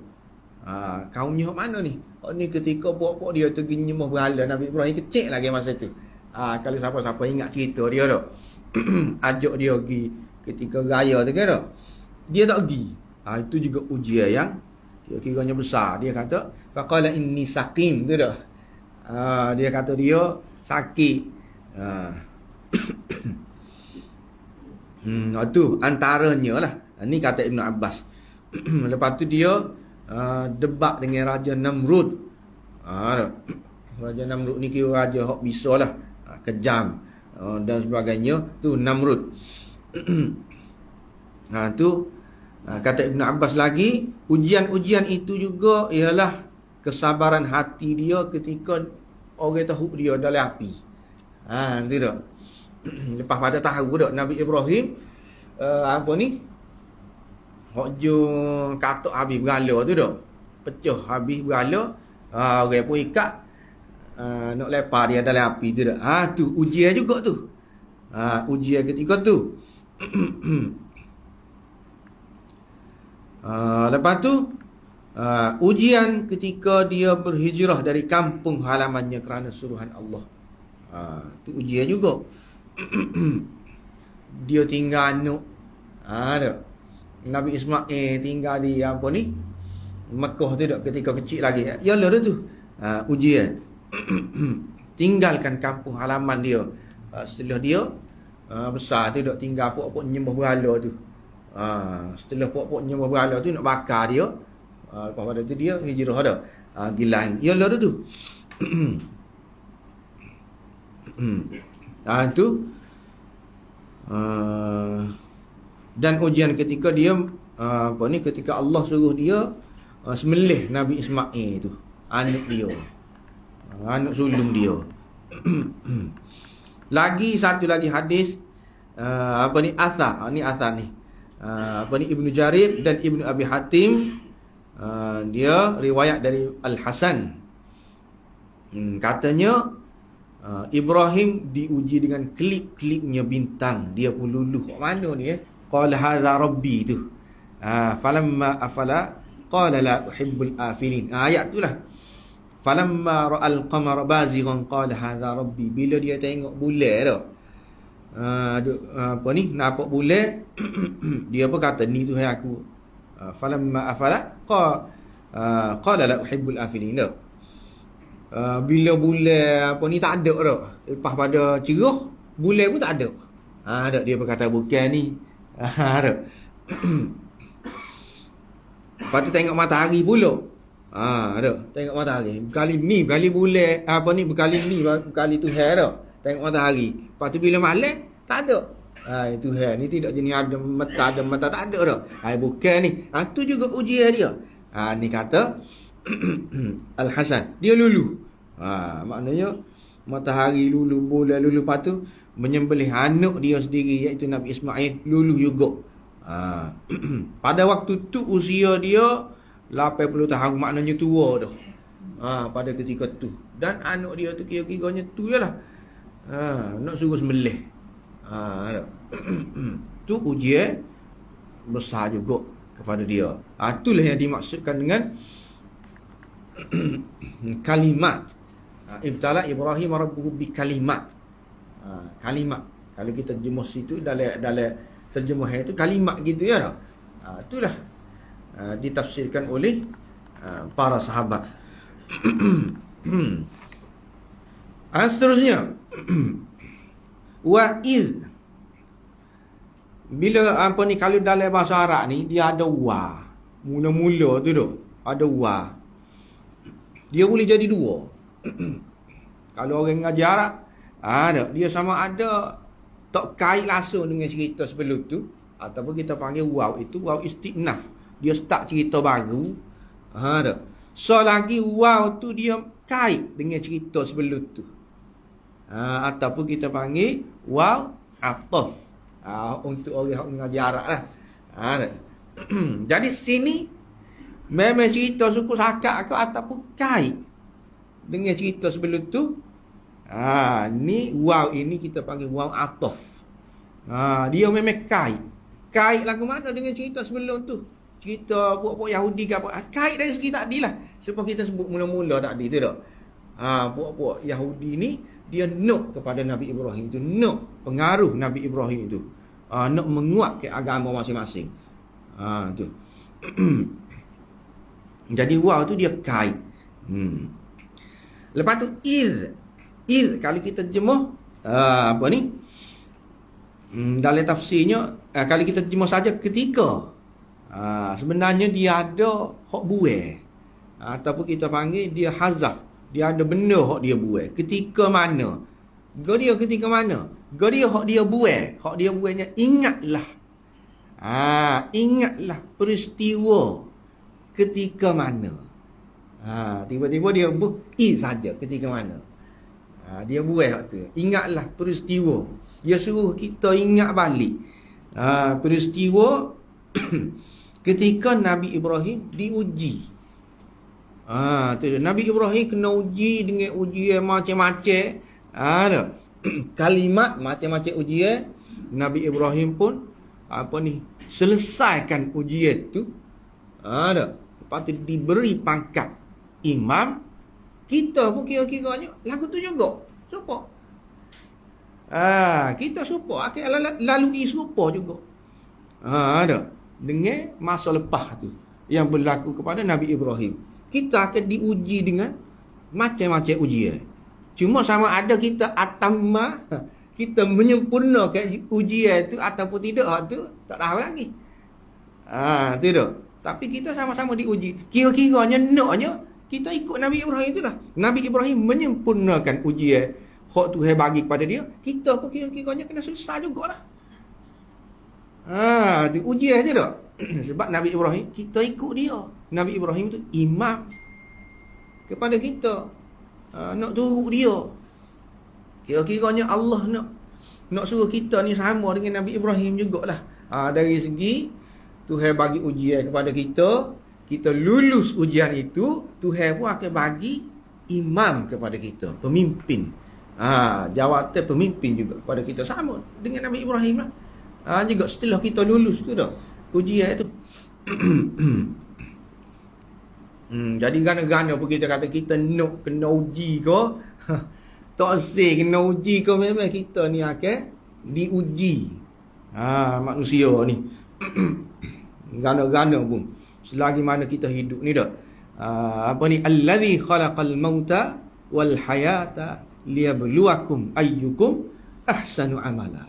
Kaumnya hak mana ni? Hak ni ketika puak-puak dia pergi nyembah berhala. Nabi Ibrahim kecil lagi masa tu. Kalau siapa-siapa ingat cerita dia dah. Ajak dia pergi ketika raya tu kan dah. Dia tak pergi. Itu juga ujian yang kira-kiranya besar. Dia kata faqala inni saqim tu dah. Dia kata dia sakit. Itu antaranya lah. Ni kata Ibn Abbas. Lepas tu dia debat dengan Raja Namrud. Raja Namrud ni kira raja hak bisa lah, kejam dan sebagainya. Tu Namrud. Tu kata Ibn Abbas lagi, ujian-ujian itu juga ialah kesabaran hati dia ketika orang tahu dia dalam api. Tidak. Lepas pada tahu dah Nabi Ibrahim hokjo katuk habis berhala tu dah. Pecah habis berhala. Orang pun ikat nak lepas dia dalam api tu dah. Tu ujian juga tu. Ujian ketika tu. Lepas tu ujian ketika dia berhijrah dari kampung halamannya kerana suruhan Allah. Tu ujian juga. Dia tinggal anak. Nabi Ismail tinggal di Mekah tu dak ketika kecil lagi. Yalah tu. Ujian. Tinggalkan kampung halaman dia. Setelah dia besar tu dak tinggal puak-puak nyembah berhala tu. Setelah puak-puak nyembah berhala tu nak bakar dia. Lepas pada tu dia hijrah dah. Gilang. Yalah tu. Tu dan ujian ketika dia ketika Allah suruh dia sembelih Nabi Ismail tu, anak dia, anak sulung dia. Lagi satu lagi hadis asar ni Ibnu Jarir dan Ibnu Abi Hatim, dia riwayat dari Al-Hasan. Katanya Ibrahim diuji dengan kelip-kelipnya bintang. Dia pun luluh. Mana ni qala hadza rabbi tu. Falamma afala qala la uhibbul afilin. Ayat tu lah. Falamma ra'al qamara bazighan qala hadza rabbi. Bila dia tengok bulan tu, nampak bulan, dia apa kata, ni tu aku. Falamma afala qala la uhibbul afilin. Bila bulan tak ada dah. Lepas pada cerah, bulan pun tak ada. Dia berkata bukan ni. Lepas tu tengok matahari pula. Tengok matahari. Berkali ni, berkali bulan, berkali ni, berkali Tuhan dah. Tengok matahari. Lepas tu bila malam, tak ada. Tuhan ni tidak jenis ada mata tak ada dah. Bukan ni. Tu juga ujian dia. Ni kata Al-Hasan, dia lulu. Maknanya matahari lulu, bulan lulu, lepas tu menyembelih anak dia sendiri iaitu Nabi Ismail lulu juga. Pada waktu tu usia dia 80 tahun, maknanya tua dah. Pada ketika tu. Dan anak dia tu kira-kiranya tu jelah. Nak suruh sembelih. Tu ujian besar juga kepada dia. Itulah yang dimaksudkan dengan kalimat. Ibtala Ibrahim rabbuhu bi kalimat. Kalimat. Kalau kita terjemah situ dalam terjemahan itu kalimat gitu ya. Itulah ditafsirkan oleh para sahabat. Seterusnya wa id. Bila kalau dalam bahasa Arab ni dia ada wa. Mula-mula tu ada wa. Dia boleh jadi dua. Kalau orang ngajar Arab, dia sama ada tak kait langsung dengan cerita sebelum tu, ataupun kita panggil waw, itu waw istinaf. Dia start cerita baru. So lagi waw tu dia kait dengan cerita sebelum tu. Ataupun kita panggil waw ataf. Untuk orang yang ngajar Arab lah. Jadi sini memang cerita suku sakak ke ataupun kait dengan cerita sebelum tu. Ni waw ini kita panggil waw ataf. Dia memang kait. Kait lagu mana dengan cerita sebelum tu? Cerita puak-puak Yahudi ke apa? Kait dari segi tadi lah. Sebab kita sebut mula-mula tadi tu dah. Puak-puak Yahudi ni dia nak kepada Nabi Ibrahim tu, nak pengaruh Nabi Ibrahim tu. Nak menguatkan agama masing-masing. Tu. Jadi waw tu dia kait. Lepas tu iz kalau kita terjemah dalam tafsirnya, kalau kita terjemah saja ketika, sebenarnya dia ada hak buai, ataupun kita panggil dia hazaf. Dia ada benda hak dia buai. Ketika mana? Dia ketika mana? Dia hak dia buai. Hak dia buainya ingatlah. Ingatlah peristiwa ketika mana. Tiba-tiba dia saja ketika mana. Dia buat hak tu. Ingatlah peristiwa. Dia suruh kita ingat balik. Peristiwa ketika Nabi Ibrahim diuji. Tu Nabi Ibrahim kena uji dengan ujian macam-macam. Kalimat macam-macam ujian. Nabi Ibrahim pun selesaikan ujian tu. Lepas tu diberi pangkat imam. Kita pun kira-kiranya lagu tu juga. Serupa. Kita serupa. Lalui serupa juga. Dengan masa lepas tu yang berlaku kepada Nabi Ibrahim. Kita akan diuji dengan macam-macam ujian. Cuma sama ada kita atamma, kita menyempurnakan ujian tu ataupun tidak, tu tak tahu lagi. Tidak. Tapi kita sama-sama diuji. Kira-kiranya naknya Kita ikut Nabi Ibrahim itulah. Nabi Ibrahim menyempurnakan ujian hak Tuhan bagi kepada dia. Kita pun kira-kiranya kena selesai jugalah. Itu ujian je tak? Sebab Nabi Ibrahim, kita ikut dia. Nabi Ibrahim tu imam kepada kita. Nak turut dia. Kira-kiranya Allah nak suruh kita ni sama dengan Nabi Ibrahim jugalah. Dari segi Tuhan bagi ujian kepada kita, kita lulus ujian itu, Tuhan pun akan bagi imam kepada kita, pemimpin. Jawatan pemimpin juga kepada kita, sama dengan Nabi Ibrahim lah. Juga setelah kita lulus tu dah ujian tu. Jadi gana-gana pun kita kata kita nak kena uji ke, tak say kena uji ke, memang kita ni akan diuji. Manusia ni gana-gana pun selagi mana kita hidup ni dah. Allazi khalaqal mauta wal hayata liyabluwakum ayyukum ahsanu amala.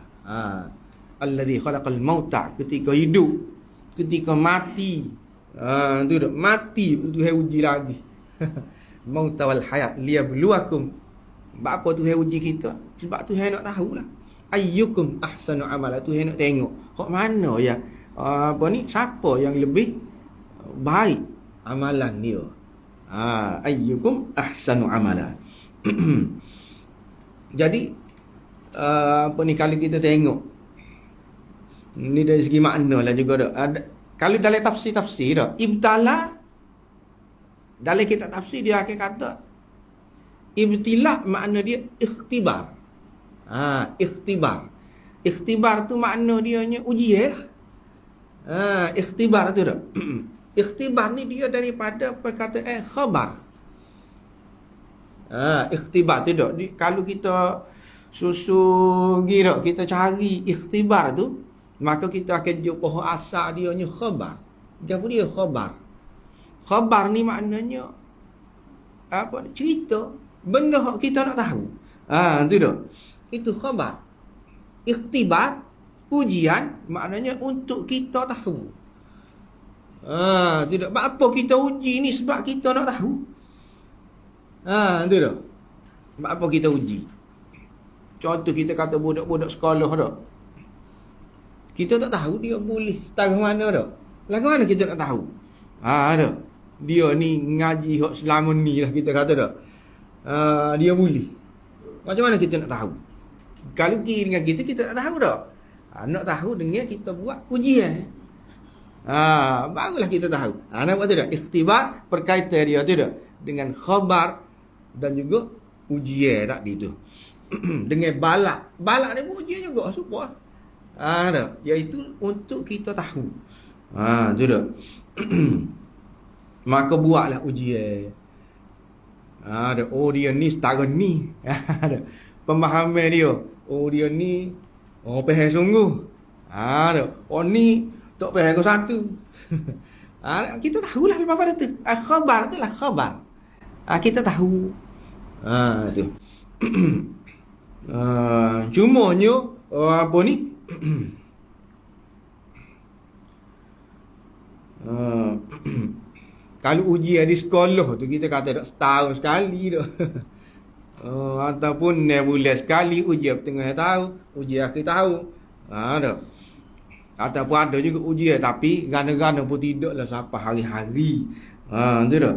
Allazi khalaqal mauta, ketika hidup, ketika mati. Tu dah mati Tuhan uji lagi. Mauta wal hayat liyabluwakum. Apa Tuhan uji kita? Sebab Tuhan nak tahulah ayyukum ahsanu amala. Tuhan nak tengok hak mana ya siapa yang lebih baik amalan dia. Ayyukum ahsanu amala. Jadi kalau kita tengok ni dari segi makna lah juga dah. Kalau dalam tafsir dah, ibtala dalam kitab tafsir dia akan kata ibtila makna dia ikhtibar. Ikhtibar. Ikhtibar tu makna dia nya ujian lah. Ikhtibar tu dah. Ikhtibar ni dia daripada perkataan khabar. Ikhtibar tu dah. Kalau kita kita cari ikhtibar tu, maka kita akan jumpa asal dia nya khabar. Apa dia khabar? Khabar ni maknanya cerita, benda yang kita nak tahu. Tu dah. Itu khabar. Ikhtibar, ujian, maknanya untuk kita tahu. Tidak. Apa kita uji ni sebab kita nak tahu. Tu dah. Apa kita uji? Contoh kita kata budak-budak sekolah dah. Kita tak tahu dia boleh setara mana dah. Lagu mana kita nak tahu? Dah. Dia ni ngaji hak selama ni lah kita kata dah. Dia boleh. Macam mana kita nak tahu? Kalau pergi dengan kita tak tahu dah. Nak tahu dengan kita buat ujian. Barulah kita tahu. Nampak tu dah? Ikhtibar perkaitan dia tu dah dengan khabar dan juga ujian tadi tu. Dengan balak. Balak ni pun ujian juga supaya. Dah. Iaitu untuk kita tahu. Tu dah. Maka buatlah ujian. Dah. Oh dia ni setara ni. Pemahaman dia. Oh dia ni faham sungguh. Dah. Oh ni tak faham ke satu. Kita tahulah lepas pada tu. Khabar tu lah khabar. Kita tahu. Tu. Cumanya apa ni? Kalau ujian di sekolah tu kita kata dah setahun sekali dah. Ataupun 6 bulan sekali, ujian tengah tahun, ujian akhir tahun. Dah. Ataupun ada juga ujian tapi gana-gana pun tidaklah sampai hari-hari. Tu dah.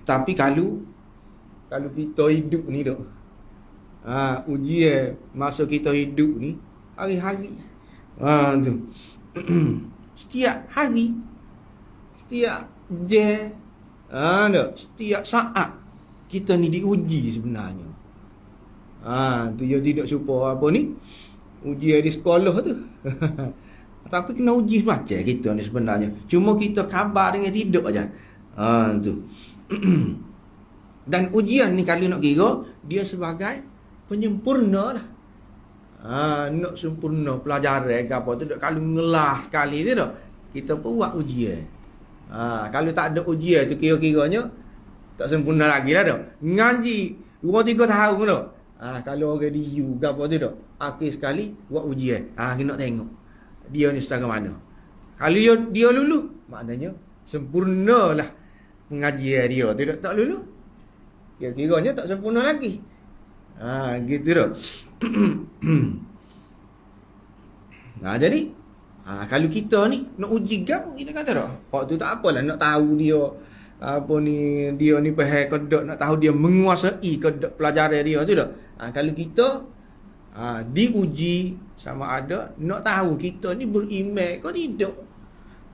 Tapi kalau kita hidup ni dah. Ujian masa kita hidup ni hari-hari. Tu. Setiap hari, setiap jam, setiap saat kita ni diuji sebenarnya. Tu dia tidak suka apa ni? Ujian di sekolah tu. Tapi kena uji semacam kita ni sebenarnya. Cuma kita khabar dengan tidak aja. Tu. Dan ujian ni kalau nak kira, dia sebagai penyempurna lah. Nak sempurna pelajaran ke apa tu, kalau ngelah sekali tu dah, kita pun buat ujian. Kalau tak ada ujian tu kira-kiranya tak sempurna lagi lah dah. Ngaji 2-3 tahun dah. Kalau orang di U ke apa tu dah, akhir sekali buat ujian. Kita nak tengok dia ni setara mana. Kalau dia lulus, maknanya sempurnalah pengajian dia tu tak lulu. Ya kiranya tak sempurna lagi. Gitu dah. Jadi kalau kita ni nak uji gapo kita kata dah. Hak tu tak apalah nak tahu dia dia ni faham ke tak, nak tahu dia menguasai ke tak pelajaran dia tu dah. Kalau kita diuji sama ada nak tahu kita ni beriman ke tidak.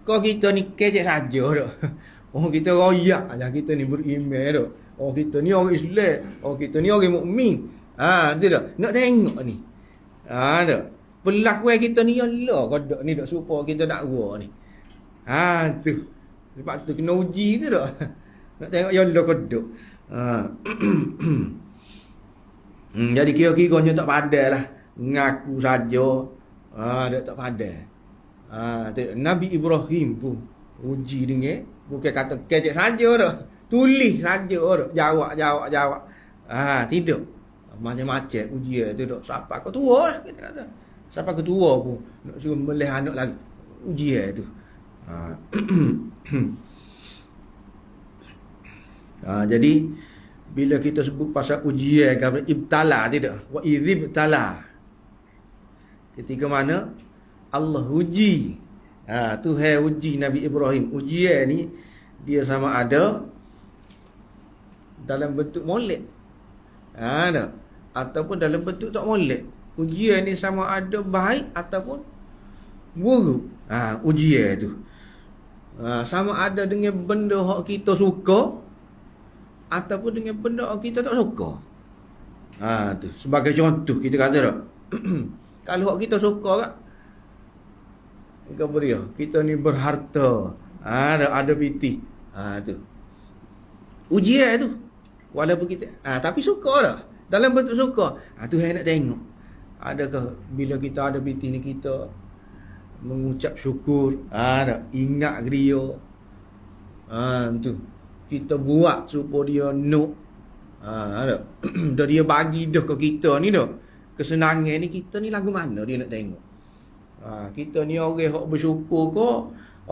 Kau kita ni kecek saja dah. Kita royak aja kita ni beriman dah. Kita ni orang Islam, kita ni orang mukmin. Tu dah. Nak tengok ni. Dah. Perlakuan kita ni Allah kodok ni dak supaya kita dakwa ni. Tu. Sebab tu kena uji tu dah. Nak tengok ya Allah kodok. Jadi kira-kiranya tak padai lah. Ngaku saja. Tak padai. Nabi Ibrahim pun uji dengan bukan kata kecek saja dah. Tulis saja dah. Jawab. Tidak. Macam-macam ujian tu dah. Siapa kau tua lah kita kata. Siapa ketua pun nak suruh melih anak lagi. Ujian tu. Jadi bila kita sebut pasal ujian kepada ibtala tidak? Wa idzibtala. Ketika mana Allah uji. Tuhan uji Nabi Ibrahim. Ujian ni dia sama ada dalam bentuk molek. Ataupun dalam bentuk tak molek. Ujian ni sama ada baik ataupun buruk. Ujian tu. Sama ada dengan benda yang kita suka ataupun dengan benda yang kita tak suka. Tu sebagai contoh kita kata tak. Kalau yang kita suka tak, apa dia? Kita ni berharta. Ada piti. Tu. Ujian tu. Walaupun kita tapi suka dah. Dalam bentuk suka. Tuhan nak tengok. Adakah bila kita ada piti ni kita mengucap syukur, ingat dia. Tu. Kita buat supaya dia nak. Dah dia bagi dah ke kita ni dah. Kesenangan ni kita ni lagu mana dia nak tengok. Kita ni orang hok bersyukur ke,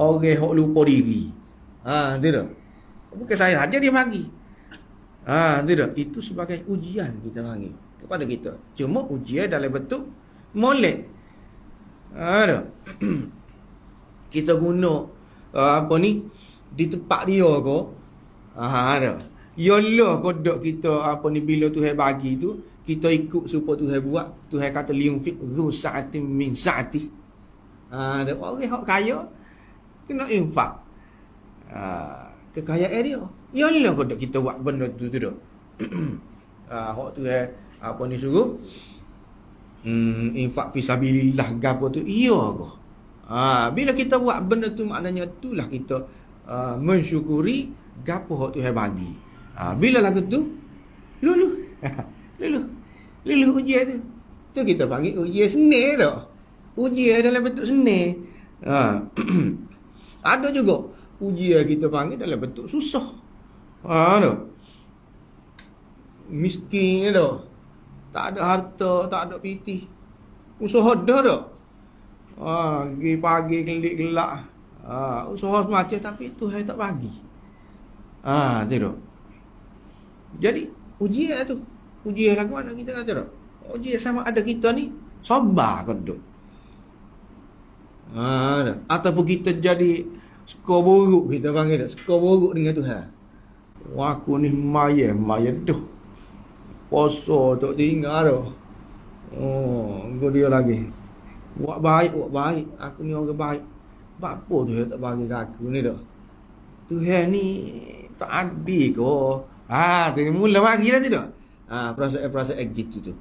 orang hok lupa diri. Tu dah. Bukan saya saja dia bagi. Tu dah. Itu sebagai ujian kita panggil kepada kita. Cuma ujian dalam bentuk molek. Kita guna di tempat dia ke. Yalah kodok kita bila Tuhan bagi tu kita ikut supaya Tuhan buat. Tuhan kata liunfiq dzu sa'atin min sa'ati. Orang hak kaya kena infak. Kekayaan dia. Yalah kodok kita buat benda tu dah. Hak Tuhan suruh infak fisabilillah gapo tu iya ke? Bila kita buat benda tu maknanya itulah kita mensyukuri gapo hak Tuhan bagi. Bila lagu tu lulu ujian tu. Tu kita panggil ujian seni dah. Ujian dalam bentuk seni. Ada juga ujian kita panggil dalam bentuk susah. Miskin dah. Tak ada harta, tak ada piti. Usaha dah dah. Pergi pagi kelik gelak. Usaha semacam tapi Tuhan tak bagi. Tidak. Jadi ujian tu. Ujian lagu mana kita kata tak? Ujian sama ada kita ni sabar ke tak? Ataupun kita jadi skor buruk kita panggil tak? Skor buruk dengan Tuhan. Aku ni maya dah. Poso tak tinggal dah. Engkau dia lagi. Buat baik. Aku ni orang baik. Apa Tuhan tak bagi ke aku ni dah? Tuhan ni tak adil ke? Dia mula bagi lah tidak? Perasaan gitu tu.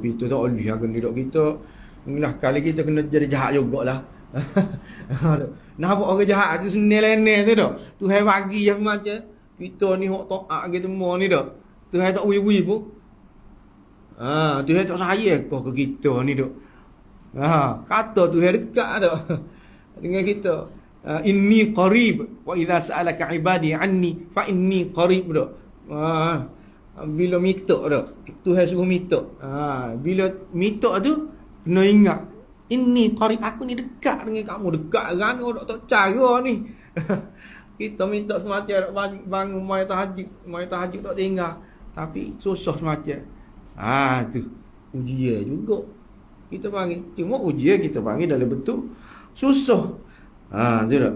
Kita tak boleh akan tidak kita. Mula kali kita kena jadi jahat jugalah. Nampak orang jahat tu senil-lenil tu dah. Tuhan bagi yang macam kita ni hok taat gitu semua ni dah. Tuhan tak ui-ui pun. Tuhan tak sayang kau ke kita ni dah. Kata Tuhan dekat dah dengan kita. Inni qarib wa idza sa'alaka ibadi anni fa inni qarib dah. Bila minta dah Tuhan suruh minta. Bila minta tu kena ingat inni qarib, aku ni dekat dengan kamu, dekat kan kau tak cara ni. Kita minta semacam bangun mai tahajud tak tinggal. Tapi susah semacam. Tu ujian juga. Kita panggil. Cuma ujian kita panggil dalam bentuk susah. Tu tak.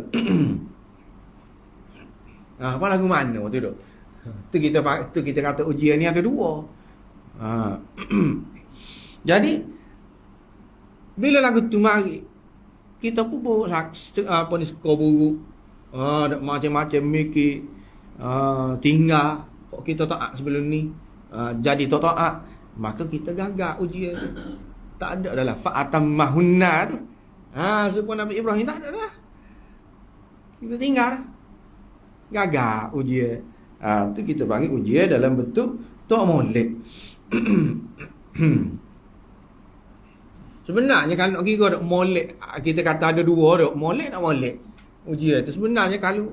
Apa lagu mana tu tak? Tu kita kata ujian ni ada dua. Jadi bila lagu tu mari, kita pun buruk apa ni skor buruk. Macam-macam mikir, tinggal kok kita taat sebelum ni, jadi tak taat, maka kita gagal ujian tu. Tak ada adalah fa'atammahunna tu. Supaya Nabi Ibrahim tak ada dah. Kita tinggal gagal ujian. Tu kita panggil ujian dalam bentuk tak molek. Sebenarnya kalau nak kira tak molek, kita kata ada dua dak, molek tak molek. Ujian tu sebenarnya kalau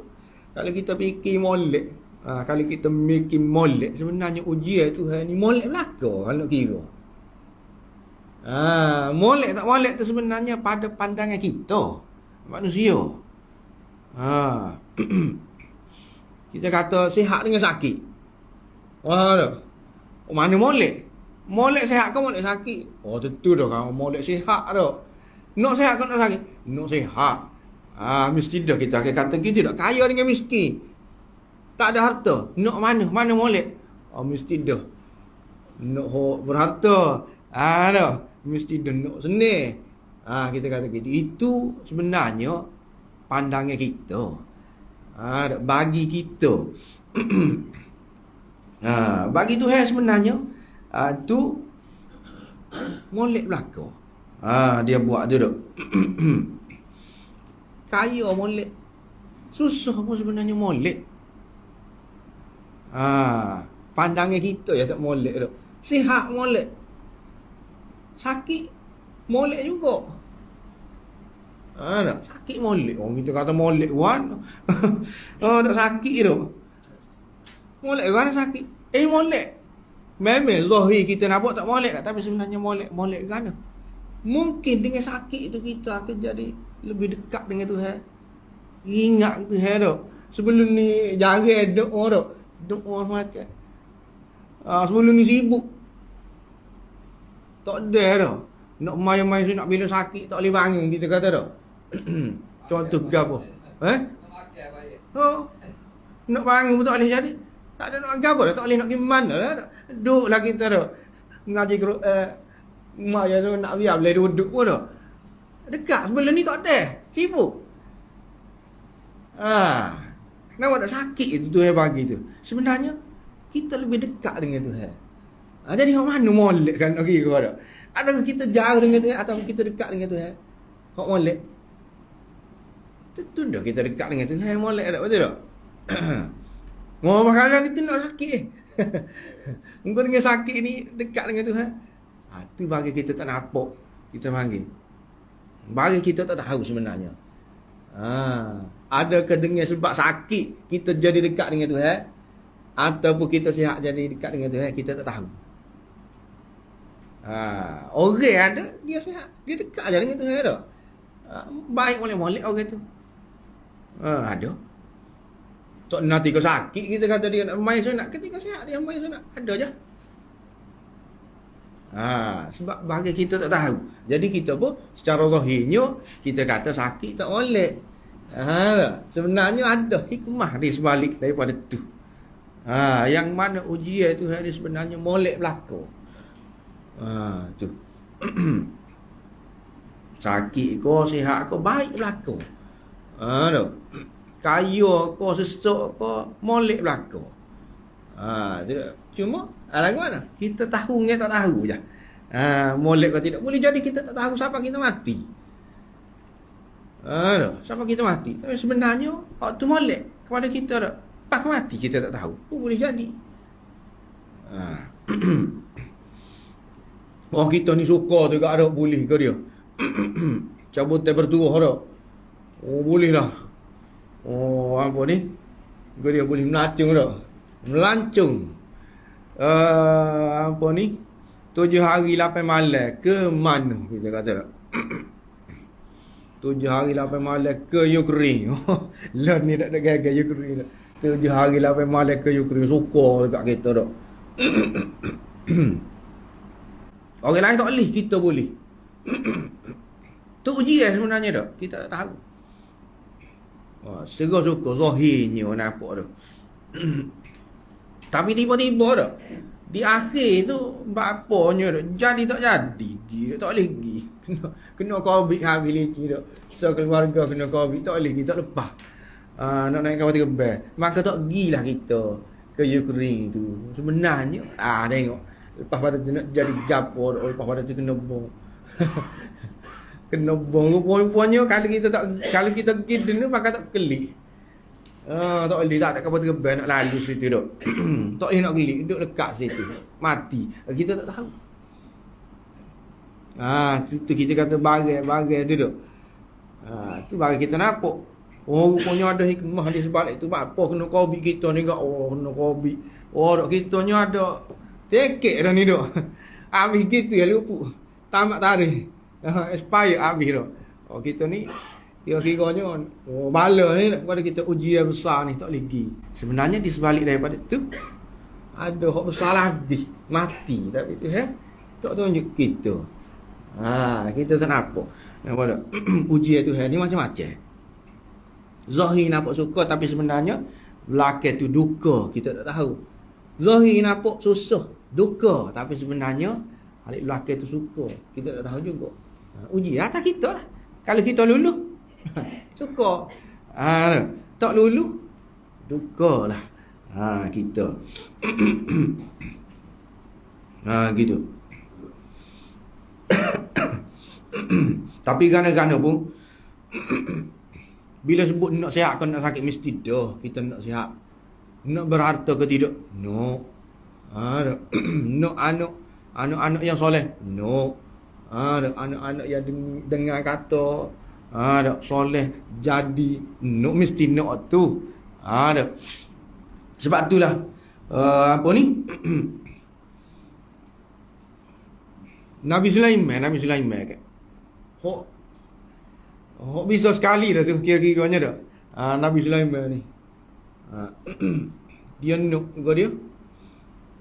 kita fikir molek, kalau kita mikir molek, sebenarnya ujian tu ni molek belaka kalau nak kira. Molek tak molek tu sebenarnya pada pandangan kita manusia. Kita kata sihat dengan sakit. Mana molek? Molek sihat ke molek sakit? Tentu dah kalau molek sihat dah. Nak sihat ke nak sakit? Nak sihat. Mesti dah kita akan kata kita tak kaya dengan miskin. Tak ada harta. Nak mana? Mana molek? Mesti dah. Nak berharta. Dah. Mesti dah nak senang. Kita kata gitu. Itu sebenarnya pandangan kita. Bagi kita. Bagi Tuhan sebenarnya tu molek belaka. Dia buat tu dak. Kaya molek. Susah pun sebenarnya molek. Pandangan kita ya tak molek dak. Sihat molek. Sakit molek juga. Sakit molek. Kita kata molek wan. Tak sakit tu. Molek kan sakit. Molek. Memang zahir kita nampak tak molek tak, tapi sebenarnya molek kan. Mungkin dengan sakit tu kita akan jadi lebih dekat dengan Tuhan. Ingat Tuhan tu. Sebelum ni jarang doa tu. Doa macam. Sebelum ni sibuk. Tak ada tu. Nak main-main nak bila sakit tak boleh bangun kita kata tu. Contoh ke apa? Nak bangun pun tak boleh jadi. Tak ada nak agak apa, tak boleh nak pergi mana lah. Duduk lah kita tu. Ngaji mak ya so nak biar boleh duduk pun tu. Dekat sebelum ni tak ada. Sibuk. Kenapa tak sakit itu Tuhan bagi tu? Sebenarnya kita lebih dekat dengan Tuhan. Jadi hak mana molek kan nak kira tu? Adakah kita jauh dengan Tuhan atau kita dekat dengan Tuhan? Hak molek. Tentu dah kita dekat dengan Tuhan molek tak, betul tak? Bakalan kita nak sakit. Engkau dengan sakit ni dekat dengan Tuhan. Tu bagi kita tak nampak. Kita panggil. Bagi kita tak tahu sebenarnya. Adakah dengan sebab sakit kita jadi dekat dengan Tuhan? Ataupun kita sihat jadi dekat dengan Tuhan? Kita tak tahu. Orang ada, dia sihat. Dia dekat je dengan Tuhan dah. Baik molek-molek orang tu. Ada. Tak nanti kau sakit kita kata dia nak main sunat, ketika sihat dia main sunat. Ada je. Sebab bagi kita tak tahu. Jadi kita pun secara zahirnya kita kata sakit tak molek. Sebenarnya ada hikmah di sebalik daripada tu. Yang mana ujian tu hari sebenarnya molek belaka. Tu. Sakit ko, sihat ko, baik belaka. Tu. Kaya ko, sesak ko, molek belaka. Tidak. Cuma lagu mana? Kita tahu dengan tak tahu je. Molek ko tidak. Boleh jadi kita tak tahu siapa kita mati. Siapa kita mati. Tapi sebenarnya waktu molek kepada kita dah. Pas mati kita tak tahu. Boleh jadi. Orang kita ni suka juga ada boleh ke dia. Cabut bertuah dah. Boleh lah. Apa ni? Dia boleh melancung dah. Melancung. Apa ni? 7 hari 8 malam ke mana kita kata tak? 7 hari 8 malam ke Ukraine. Lah ni tak ada gagal Ukraine. 7 hari 8 malam ke Ukraine. Suka dekat kita dak. Orang lain tak boleh, kita boleh. Tu ujian sebenarnya dak. Kita tak tahu. Segera suka zahirnya nampak dak. Tapi tiba-tiba dak. Di akhir tu bapanya dak jadi tak jadi. Gila tak boleh pergi. Kena COVID habis leceh dak. Sekeluarga kena COVID tak boleh pergi, tak lepas. Nak naik kapal terbang. Maka tak pergilah kita ke Ukraine tu. Sebenarnya tengok. Lepas pada tu nak jadi gapo dak. Lepas pada tu kena bom. Kena bom rupanya kalau kita pergi dulu maka tak kelik. Tak boleh tak ada kapal terbang nak lalu situ dak. Tak boleh nak kelik, duduk lekat situ. Mati. Kita tak tahu. Tu kita kata bagai tu dak. Tu bagai kita nampak. Rupanya ada hikmah di sebalik tu. Apa kena COVID kita ni gak. Kena COVID. Dak kitanya ada tekek dah ni dak. Habis gitu ya lupa. Tamat tarikh. Expire habis dak. Kita ni kira-kiranya bala ni kepada kita ujian besar ni tak lagi. Sebenarnya di sebalik daripada tu ada hak besar lagi, mati tapi tu tak tunjuk kita. Kita tak nampak. Nampak tak? Ujian tu ni macam-macam. Zahir nampak suka tapi sebenarnya belakang tu duka, kita tak tahu. Zahir nampak susah, duka tapi sebenarnya balik belakang tu suka, kita tak tahu juga. Ujian atas kita lah. Kalau kita lulus suka. Tak lulu duka lah. Kita. Gitu. Tapi gana-gana pun bila sebut nak sihat kau nak sakit mesti dah kita nak sihat. Nak berharta ke tidak? No. Nak anak yang soleh? No. Anak-anak yang dengar kata soleh jadi nak mesti nak tu. Sebab itulah apa ni? Nabi Sulaiman kan. Hok bisa sekali dah tu kira-kiranya dah. Nabi Sulaiman ni. Dia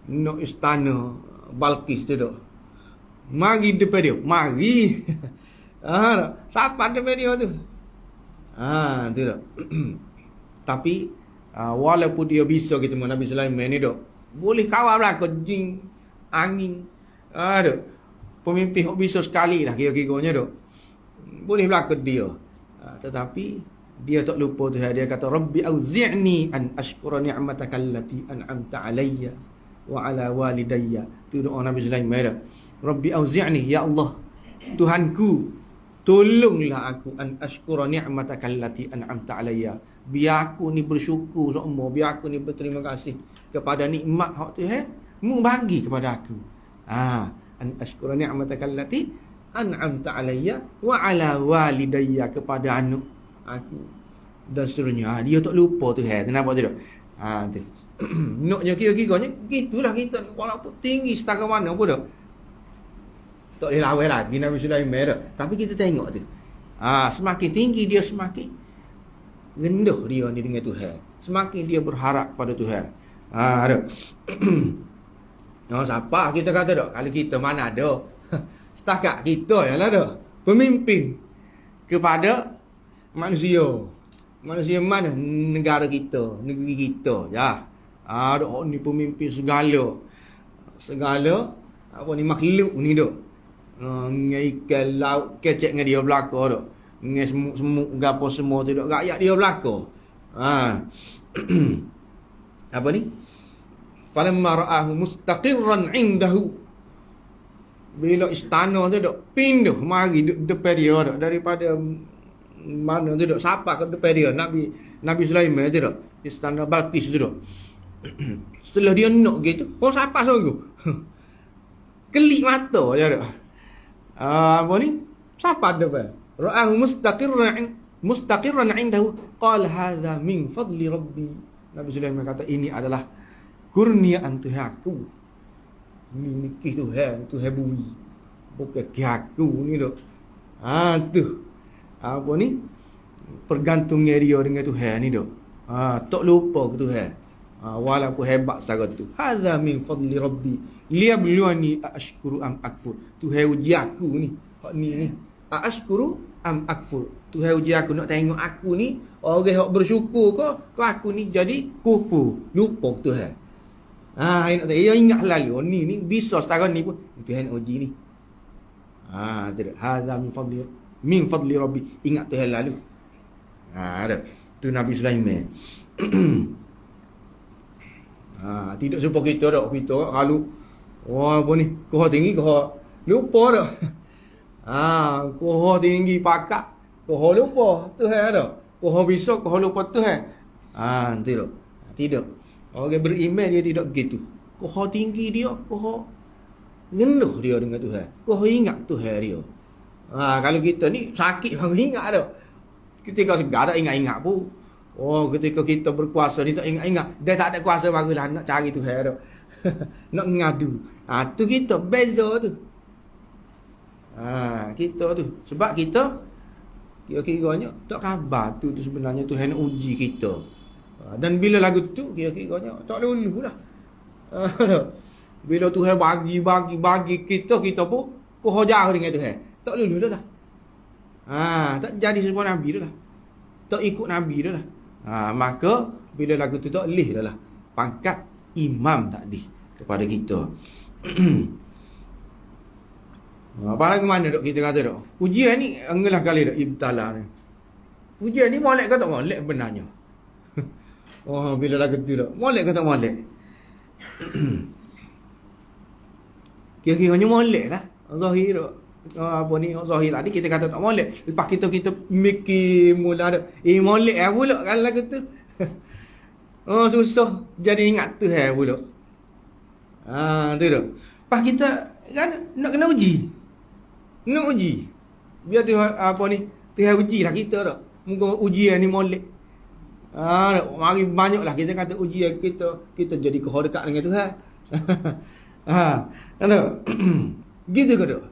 nak istana Balqis tu dah. Mari depan dia. Mari. Siapa depan dia tu? Tu dah. Tapi walaupun dia bisa kita Nabi Sulaiman ni dah. Boleh kawal lah jin, angin. Pemimpin yang bisa sekali lah kira-kiranya dah. Boleh belakang dia. Tetapi dia tak lupa tu dia kata Rabbi auzi'ni an ashkura ni'mataka allati an'amta alayya wa ala walidayya. Tu doa Nabi Sulaiman dah. Rabbi auzi'ni, ya Allah, Tuhanku, tolonglah aku an ashkura ni'mataka allati an'amta alayya. Biar aku ni bersyukur semua, biar aku ni berterima kasih kepada nikmat hak tu mu bagi kepada aku. An ashkura ni'mataka allati an'amta alayya wa ala walidayya, kepada anak aku dan seterusnya. Dia tak lupa tu kenapa tu? Tu. Naknya kira-kiranya gitulah kita walaupun tinggi setara mana pun dah. Tak boleh lawan lagi Nabi Sulaiman dah. Tapi kita tengok tu. Semakin tinggi dia semakin rendah dia ni dengan Tuhan. Semakin dia berharap pada Tuhan. Ada. Siapa kita kata dak? Kalau kita mana ada. Setakat kita ialah dah pemimpin kepada manusia. Manusia mana? Negara kita, negeri kita. Ya. Ni pemimpin segala apa ni makhluk ni dak. Ngai ikan laut kecek dengan dia belaka dak. Ngai semut-semut gapo semua tu dak. Rakyat dia belaka. Apa ni? Falamma ra'ahu mustaqirran 'indahu. Bila istana tu dak pindah mari depan dia dak, daripada mana tu dak siapa ke depan dia Nabi Sulaiman tu dak, istana Balqis tu dak. Setelah dia nak gitu, siapa sungguh? Kelik mata je dak. Apa ni? Siapa depan? Ra'ahu mustaqirran 'indahu qala hadza min fadli rabbi. Nabi Sulaiman kata ini adalah kurniaan Tuhan aku. Ni Tuhan bumi. Bukan aku ni dok. Tu. Apa ni? Pergantungan dia dengan Tuhan ni dok. Tak lupa ke Tuhan. Walaupun hebat sangat tu. Hadza min fadli rabbi liyabluwani ashkuru am akfur. Tuhan uji aku ni. Hak ni. Ashkuru am akfur. Tuhan uji aku nak tengok aku ni orang hak bersyukur ke aku ni jadi kufur, lupa ke Tuhan. Nak tengok dia ingat lalu ni bisa sekarang ni pun Tuhan uji ni. Tidak. Hadza min fadli rabbi. Ingat Tuhan lalu. Ada. Tu Nabi Sulaiman. Tidak supaya kita kalau apa ni, koh tinggi koh lupa dah. Koh tinggi pakak, koh lupa Tuhan dah. Koh bisa koh lupa Tuhan. Tidak. Orang beriman dia tidak gitu. Koh tinggi dia, koh ngenduh dia dengan Tuhan. Koh ingat Tuhan dia. Kalau kita ni sakit baru ingat dah. Ketika segar tak ingat-ingat pun. Ketika kita berkuasa ni tak ingat-ingat. Dia tak ada kuasa barulah nak cari Tuhan dah. Nak ngadu. Tu kita beza tu. Kita tu. Sebab kita kira-kiranya tak khabar tu sebenarnya Tuhan nak uji kita. Dan bila lagu tu kira-kiranya tak lululah. Bila Tuhan bagi kita pun koh jauh dengan Tuhan. Tak lulu dah. Tak jadi sebuah Nabi dah lah. Tak ikut Nabi dah lah. Maka bila lagu tu tak leh dah lah. Pangkat imam tadi kepada kita. Apa lagi mana dok kita kata dok? Ujian ni engelah kali dok ibtala ni. Ujian ni molek ke tak molek benarnya? Bila lagu tu dok. Molek ke tak molek? Kira-kiranya molek lah. Zahir dok. Apa ni Zahir tadi kita kata tak molek. Lepas kita mikir mula dah. Molek pula kan lagu tu. Susah jadi ingat tu pula. Tu dah. Lepas kita kan nak kena uji. Nak uji. Biar tu apa ni Tuhan uji lah kita dah. Muka ujian ni molek. Mari banyaklah kita kata ujian kita jadi kau dekat dengan Tuhan. Kan tak? Gitu ke tak?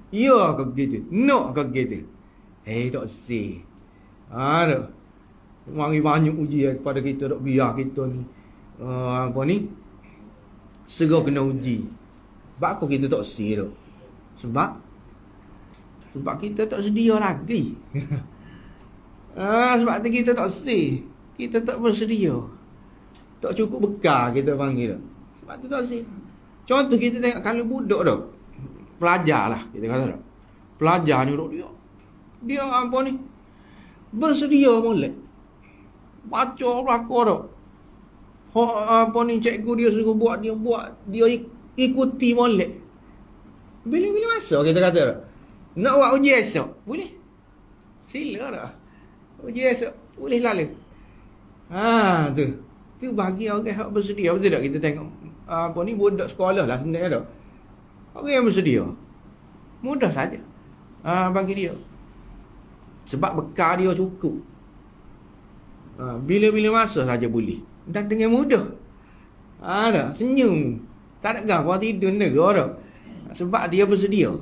Ya ke gitu? Nak ke gitu? Tak sih. Tak. Mari banyak ujian kepada kita dok biar kita ni apa ni? Segera kena uji. Sebab apa kita tak sih dok? Sebab kita tak sedia lagi. Sebab tu kita tak sih. Kita tak bersedia. Tak cukup bekal kita panggil dok. Sebab tu tak sih. Contoh kita tengok kalau budak dok. Pelajar lah kita kata tak. Pelajar ni dia apa ni bersedia molek baca belakang tak. Apa ni cikgu dia suruh buat dia ikuti molek. Bila masa kita kata tak. Nak buat uji esok boleh, sila tak. Uji esok boleh lalu. Tu bagi orang yang bersedia. Betul tak kita tengok apa ni budak sekolah lah sebenarnya tak. Orang yang bersedia mudah saja bagi dia. Sebab bekal dia cukup. Bila-bila masa saja boleh. Dan dengan mudah. Tak senyum. Tak ada gapa tidur negara. Sebab dia bersedia.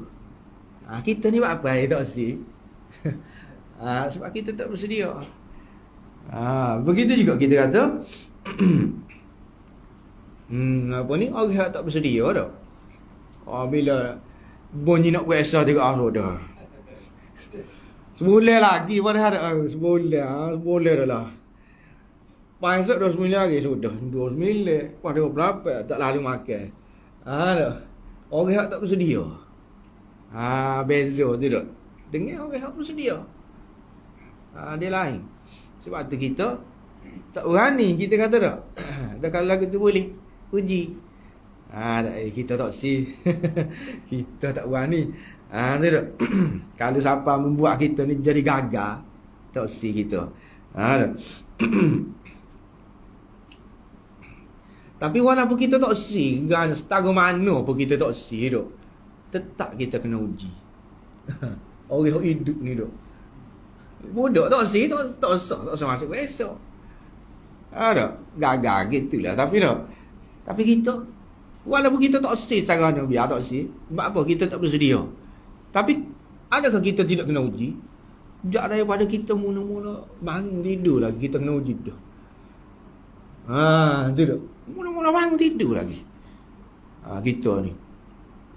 Kita ni buat apa tak sih? Sebab kita tak bersedia. Begitu juga kita kata apa ni orang yang tak bersedia tak. Bila bunyi nak puasa tengok dah. Sebulan lagi pada hari sebulan dah lah. Pasal 2 sembilan lagi sudah 2 sembilan. Pada berapa tak lalu makan. Orang yang tak bersedia. Beza tu tak. Dengan orang yang bersedia. Dia lain. Sebab tu kita tak berani kita kata tak. Dah kalau lagu tu boleh uji. Kita tak sih. Kita tak berani. Tu tak. Kalau siapa membuat kita ni jadi gagal, tak sih kita. Tapi walaupun kita tak sih, setara mana pun kita tak sih dok. Tetap kita kena uji. Orang hidup ni dok. Budak tak sih, tak usah masuk besok. Ada gagal gitulah. Tapi kita walaupun kita tak sih secara ni biar tak sih. Sebab apa kita tak bersedia. Tapi adakah kita tidak kena uji? Jak daripada kita mula-mula bangun tidur lagi, kita kena uji dah. Tu dah. Mula-mula bangun tidur lagi. Kita ni.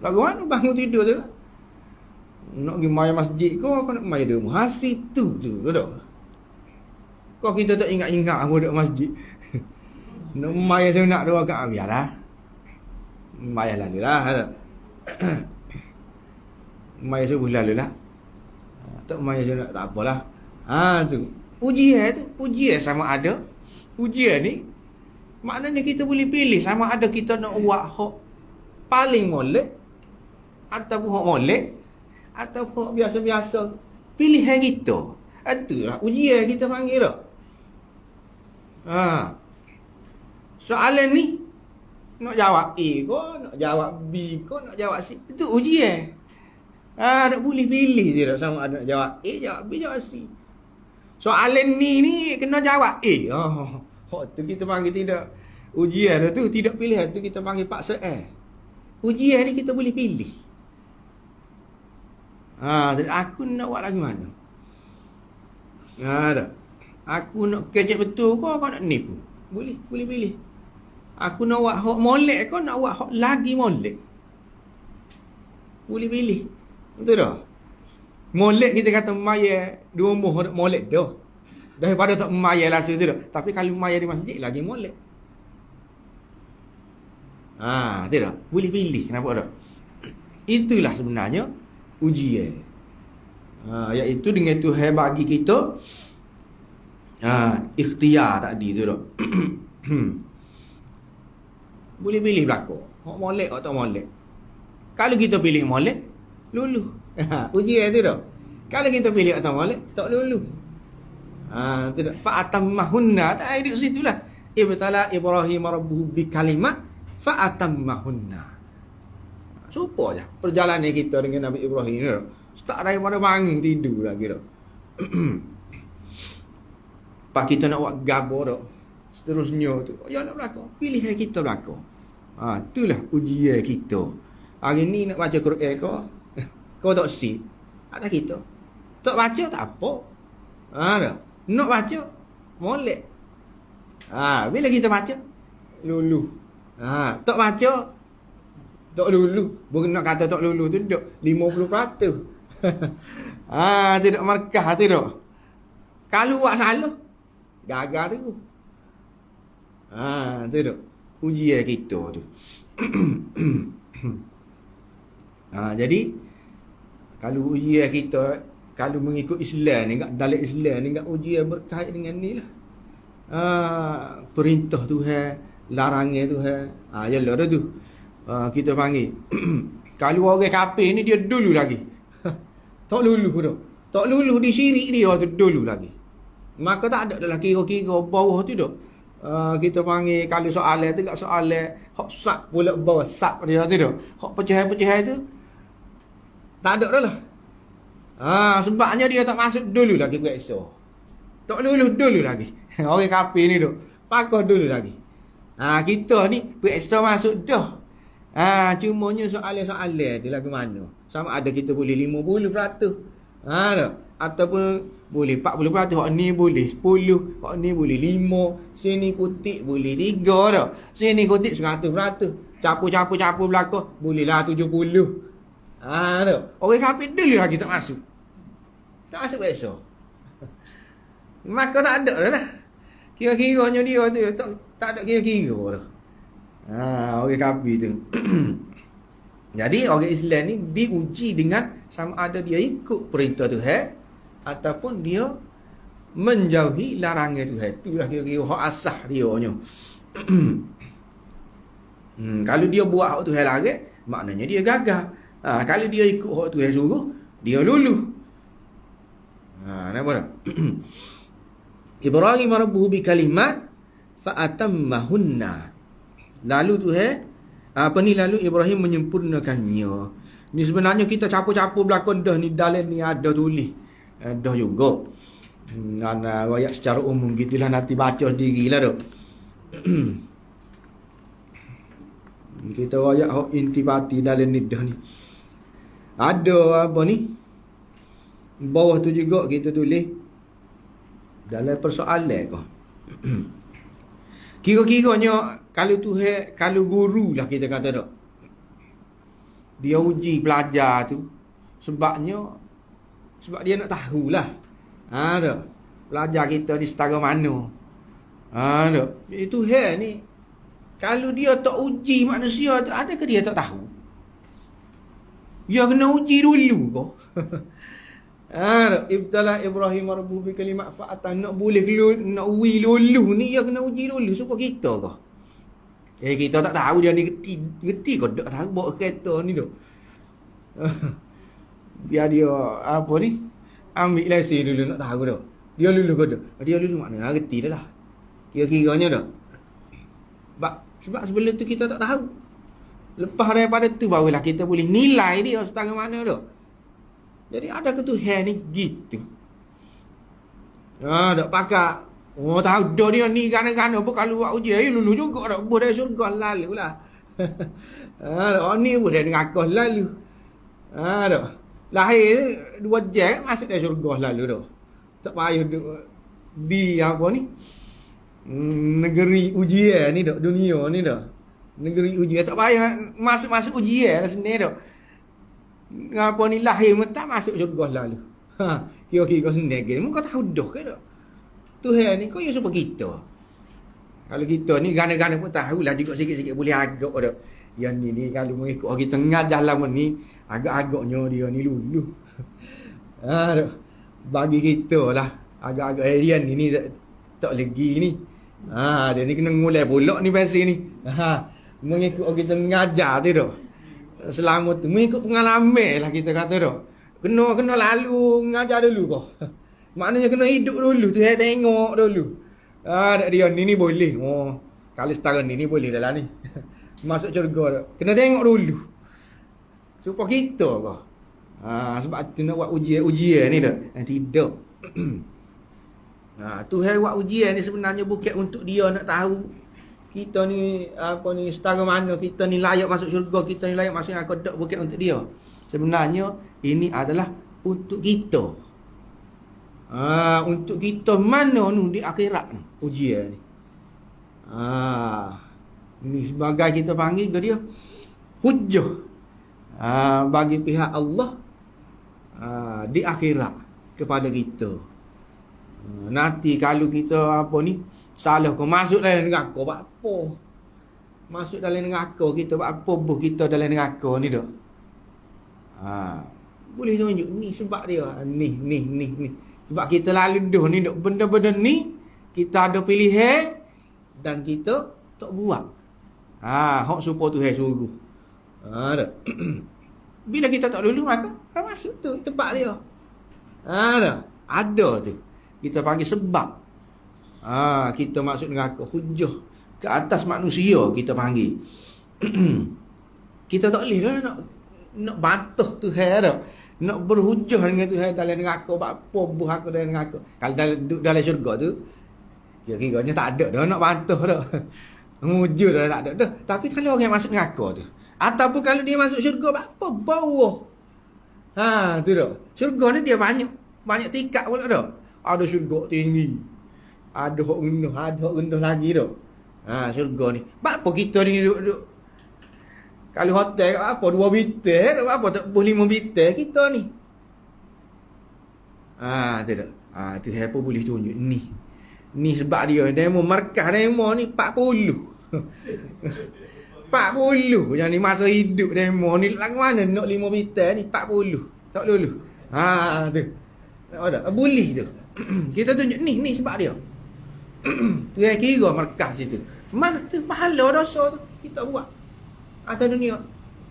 Lagu mana bangun tidur tu? Nak pergi main masjid kau nak main di rumah. Hasil tu dah. Kau kita tak ingat-ingat aku duduk masjid. Nak main sunat 2 rakaat biarlah. Main lalu lah. Main subuh lalu lah. Tak main sunat tak apalah. Tu. Ujian tu. Ujian sama ada. Ujian ni maknanya kita boleh pilih sama ada kita nak buat hak paling molek ataupun hak molek atau hak biasa-biasa. Pilihan kita. Itulah ujian kita panggil dah. Soalan ni nak jawab A ke, nak jawab B ke, nak jawab C. Itu ujian. Nak boleh pilih je dah sama ada nak jawab A, jawab B, jawab C. Soalan ni kena jawab A. Tu kita panggil tidak ujian dah tu, tidak pilihan tu kita panggil paksa A. Ujian ni kita boleh pilih. Jadi aku nak buat lagi mana? Tak. Aku nak kejap betul ke kau nak nipu? Boleh pilih. Aku nak buat hak molek ke nak buat hak lagi molek? Boleh pilih. Betul tak? Molek kita kata mayat di rumah nak molek dah. Daripada tak mayat langsung tu dah. Tapi kalau mayat di masjid lagi molek. Betul tak? Boleh pilih. Kenapa tak? Itulah sebenarnya ujian. Iaitu dengan Tuhan bagi kita ikhtiar tadi tu tak. Boleh pilih belakang. Hak molek atau tak molek. Kalau kita pilih molek, lulu. Ujian tu tak. Kalau kita pilih atau molek, tak lulu. Tu tak. Fa'atammahunna. Tak ada situ lah. Ibtala Ibrahim rabbuhu bi kalimat fa'atammahunna. Supaya perjalanan kita dengan Nabi Ibrahim tu. Start daripada bangun tidur lagi dah. Pak kita nak buat gabar dah. Seterusnya tu. Ya nak belakang. Pilihan kita belakang. Itulah ujian kita. Hari ni nak baca Quran kau tak si. Ada kita. Tak baca tak apa. Dah. Nak baca molek. Bila kita baca lulu. Tak baca tak lulu. Bukan nak kata tak lulu tu duduk 50%. Tidak markah tu duduk. Kalau buat salah gagal tu. Tu duduk. Ujian kita tu. Jadi kalau ujian kita, kalau mengikut Islam ni, dalam Islam ni, ujian berkait dengan ni lah. Perintah Tuhan, larangan Tuhan. Yalah dah tu. Kita panggil. Kalau orang kafir ni dia dulu lagi. Tak lulu dah. Tak lulu di syirik dia tu dulu lagi. Maka tak ada dalam kira-kira bawah tu dah. Kita panggil kalau soalan tu soalan hak sap pula bawah sap dia tu dah. Hak pecahan-pecahan tu tak ada dah lah. Sebabnya dia tak masuk dulu lagi ke esok. Tak lulu dulu lagi. Orang kafir ni tu pakai dulu lagi. Kita ni esok masuk dah. Cumanya soalan-soalan tu lah ke mana. Sama ada kita boleh 50%. Tak? Ataupun boleh 40%. Hak ni boleh 10. Hak ni boleh 5. Sini kutip boleh 3 dah. Sini kutip 100%. Capu-capu belakang bolehlah 70. Tak? Orang kafir dulu lagi tak masuk. Tak masuk esok. Maka tak ada dah lah. Kira-kiranya dia tu tak ada kira-kira dah. Orang kafir tu. Jadi orang Islam ni diuji dengan sama ada dia ikut perintah Tuhan ataupun dia menjauhi larangan Tuhan. Itulah kira-kira hak asah dia nya. Kalau dia buat hak Tuhan larang, maknanya dia gagal. Kalau dia ikut hak Tuhan suruh, dia lulu. Nampak tak? Ibrahim rabbuhu bi kalimat fa atammahunna. Lalu Tuhan lalu Ibrahim menyempurnakannya. Ni sebenarnya kita capu-capu belakang dah ni dalam ni ada tulis. Dah juga. Ayat secara umum gitulah nanti baca sendirilah dah. Kita ayat hak intibati dalam ni dah ni. Ada apa ni? Bawah tu juga kita tulis dalam persoalan kau. Kira-kiranya kalau guru lah kita kata tak, dia uji pelajar tu sebab dia nak tahulah. Tak. Pelajar kita ni setara mana. Tak. Itu ni kalau dia tak uji manusia tu, adakah dia tak tahu? Dia kena uji dulu kau. Ibtala Ibrahim rabbuhu bi kalimat fa'atan, nak boleh nak uji dulu ni, dia kena uji dulu supaya kita kau. Kita tak tahu dia ni reti kau tak tahu bawa kereta ni tu. Biar dia apa ni, ambil lesen dulu nak tahu dah. Dia lulu kau dah. Dia lulu makna reti dah lah. Kira-kiranya dah. Sebab sebelum tu kita tak tahu. Lepas daripada tu barulah kita boleh nilai dia setara mana dah. Jadi ada Tuhan ni gitu. Tak pakak. Tahu dah dia ni gana-gana pun kalau buat ujian lulu juga dah. Buat dari syurga lalu lah. Ni pun dah ngakuh lalu. Tak. Lahir 2 jam masuk dari syurga lalu dah. Tak payah di apa ni, negeri ujian ni dah, dunia ni dah. Negeri ujian tak payah masuk ujian dah sendiri dah. Apa ni lahir tak masuk syurga lalu. Kira-kira sendiri kau tahu dah ke tak? Tuhan ni kau yang supaya kita. Kalau kita ni gana-gana pun tahulah juga sikit-sikit boleh agak dah. Yang ni kalau mengikut kita ngajar lama ni, agak-agaknya dia ni lulu. Bagi kita lah agak-agak alien ni tak lagi ni. Dia ni kena ngulai pula ni bahasa ni. Mengikut kita ngajar tu dah. Selama tu mengikut pengalaman lah kita kata dah. Kena lalu ngajar dulu kau. Maknanya kena hidup dulu tu, tengok dulu. Dia ni boleh. Kalau setara ni boleh dah lah ni. Masuk syurga dah. Kena tengok dulu. Supaya kita kau. Sebab tu nak buat ujian ni dah. Tidak. Tuhan buat ujian ni sebenarnya bukan untuk dia nak tahu kita ni apa ni setara mana, kita ni layak masuk syurga, kita ni layak masuk neraka, tak, bukan untuk dia. Sebenarnya ini adalah untuk kita. Untuk kita mana nu di akhirat ni ujian ni. Ini sebagai kita panggil ke dia hujjah bagi pihak Allah di akhirat kepada kita. Nanti kalau kita apa ni salah kau masuk dalam neraka buat apa? Masuk dalam neraka kita buat apa? Buh kita dalam neraka ni dah. Boleh tunjuk ni sebab dia. Ni. Sebab kita lalu dah ni dah benda-benda ni kita ada pilihan dan kita tak buat. Hak supaya Tuhan suruh. Dah. Bila kita tak lulu maka masuk tu tempat dia. Dah. Ada tu. Kita panggil sebab. Kita masuk neraka, hujah ke atas manusia kita panggil. Kita tak boleh dah nak bantah Tuhan dah. Nak berhujah dengan Tuhan dalam neraka, buat apa buh aku dalam neraka. Kalau dalam syurga tu kira-kiranya tak ada dah nak bantah dah. Mujur dah tak ada dah. Tapi kalau orang masuk neraka tu, ataupun kalau dia masuk syurga, buat apa bawah. Tu dah. Syurga ni dia banyak tingkat pula dah. Ada syurga tinggi, ada hak rendah lagi dah. Syurga ni. Apa kita ni duduk kalau hotel apa 2 bitel, apa tak boleh 5 bitel kita ni. Tu dah. Tu siapa boleh tunjuk ni. Ni sebab dia demo markah demo ni 40. 40 yang ni masa hidup demo ni lagu mana nak 5 bitel ni 40. Tak lulu. Tu. Ada boleh tu. Kita tunjuk ni sebab dia. Tu yang kira markah situ. Mana tu pahala dosa tu kita buat atas dunia.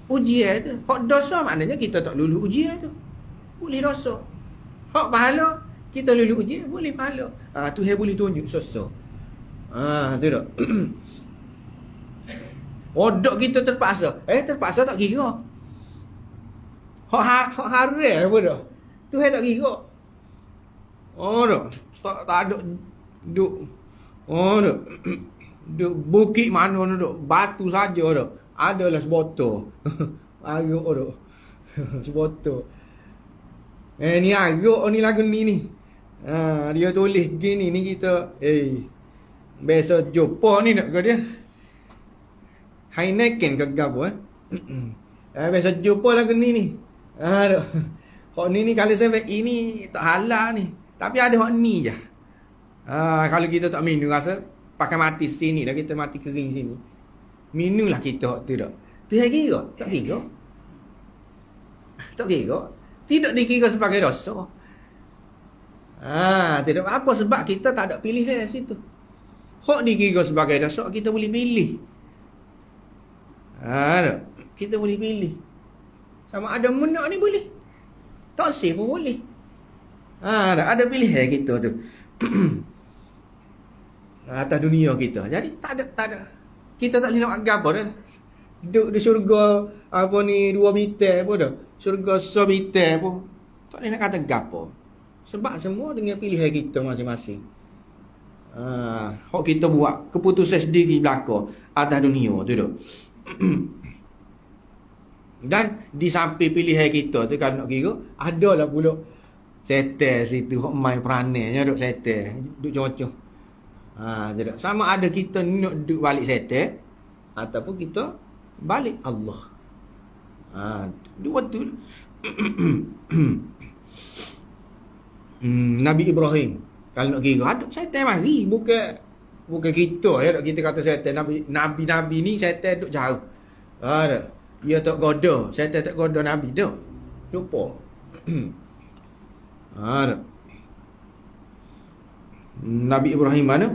Ujian tu hak dosa maknanya kita tak lulu ujian tu boleh dosa. Hak pahala kita lulu ujian boleh pahala. Tu dia boleh tunjuk sosok. Tu dak. Odak kita terpaksa. Terpaksa tak kira. Hak haram apa dah. Tu dia tak kira. Dak. Tak ada duk. Dak. Duk bukit mana dak. Batu saja dak. Adalah sebotol. Ayuk dak. Sebotol. Ni agak ni lagu ni. Dia tulis gini ni kita. Besok jumpa ni nak kau dia. Heineken ke gapo besok jumpa lagu ni. Hak ni kalau saya ini tak halal ni. Tapi ada hak ni je. Kalau kita tak minum rasa pakai mati sini dah, kita mati kering sini. Minumlah kita hak tu dak. Tu kira? Tak kira. Tak kira. Tidak dikira sebagai dosa. Tidak apa sebab kita tak ada pilihan situ. Hak dikira sebagai dosa, kita boleh pilih. Kita boleh pilih. Sama ada menak ni boleh. Tak sih pun boleh. Ada pilihan kita tu. Atas dunia kita. Jadi tak ada. Kita tak boleh nak agak apa dah. Duduk di syurga apa ni 2 bintang pun dah. Syurga 1 bintang pun tak boleh nak kata gapo. Sebab semua dengan pilihan kita masing-masing. Hak kita buat keputusan sendiri belaka atas dunia tu dah. Dan di samping pilihan kita tu kalau nak kira, adalah pula setan situ hok main perananya duk setan, duk cocok. Jadi sama ada kita nak duk balik setan ataupun kita balik Allah. Dua tu. Nabi Ibrahim kalau nak kira ada setan mari, bukan kita ya kita kata setan. Nabi ni setan duk jauh. Dia tak goda, setan tak goda Nabi dah. Lupa. Nabi Ibrahim mana?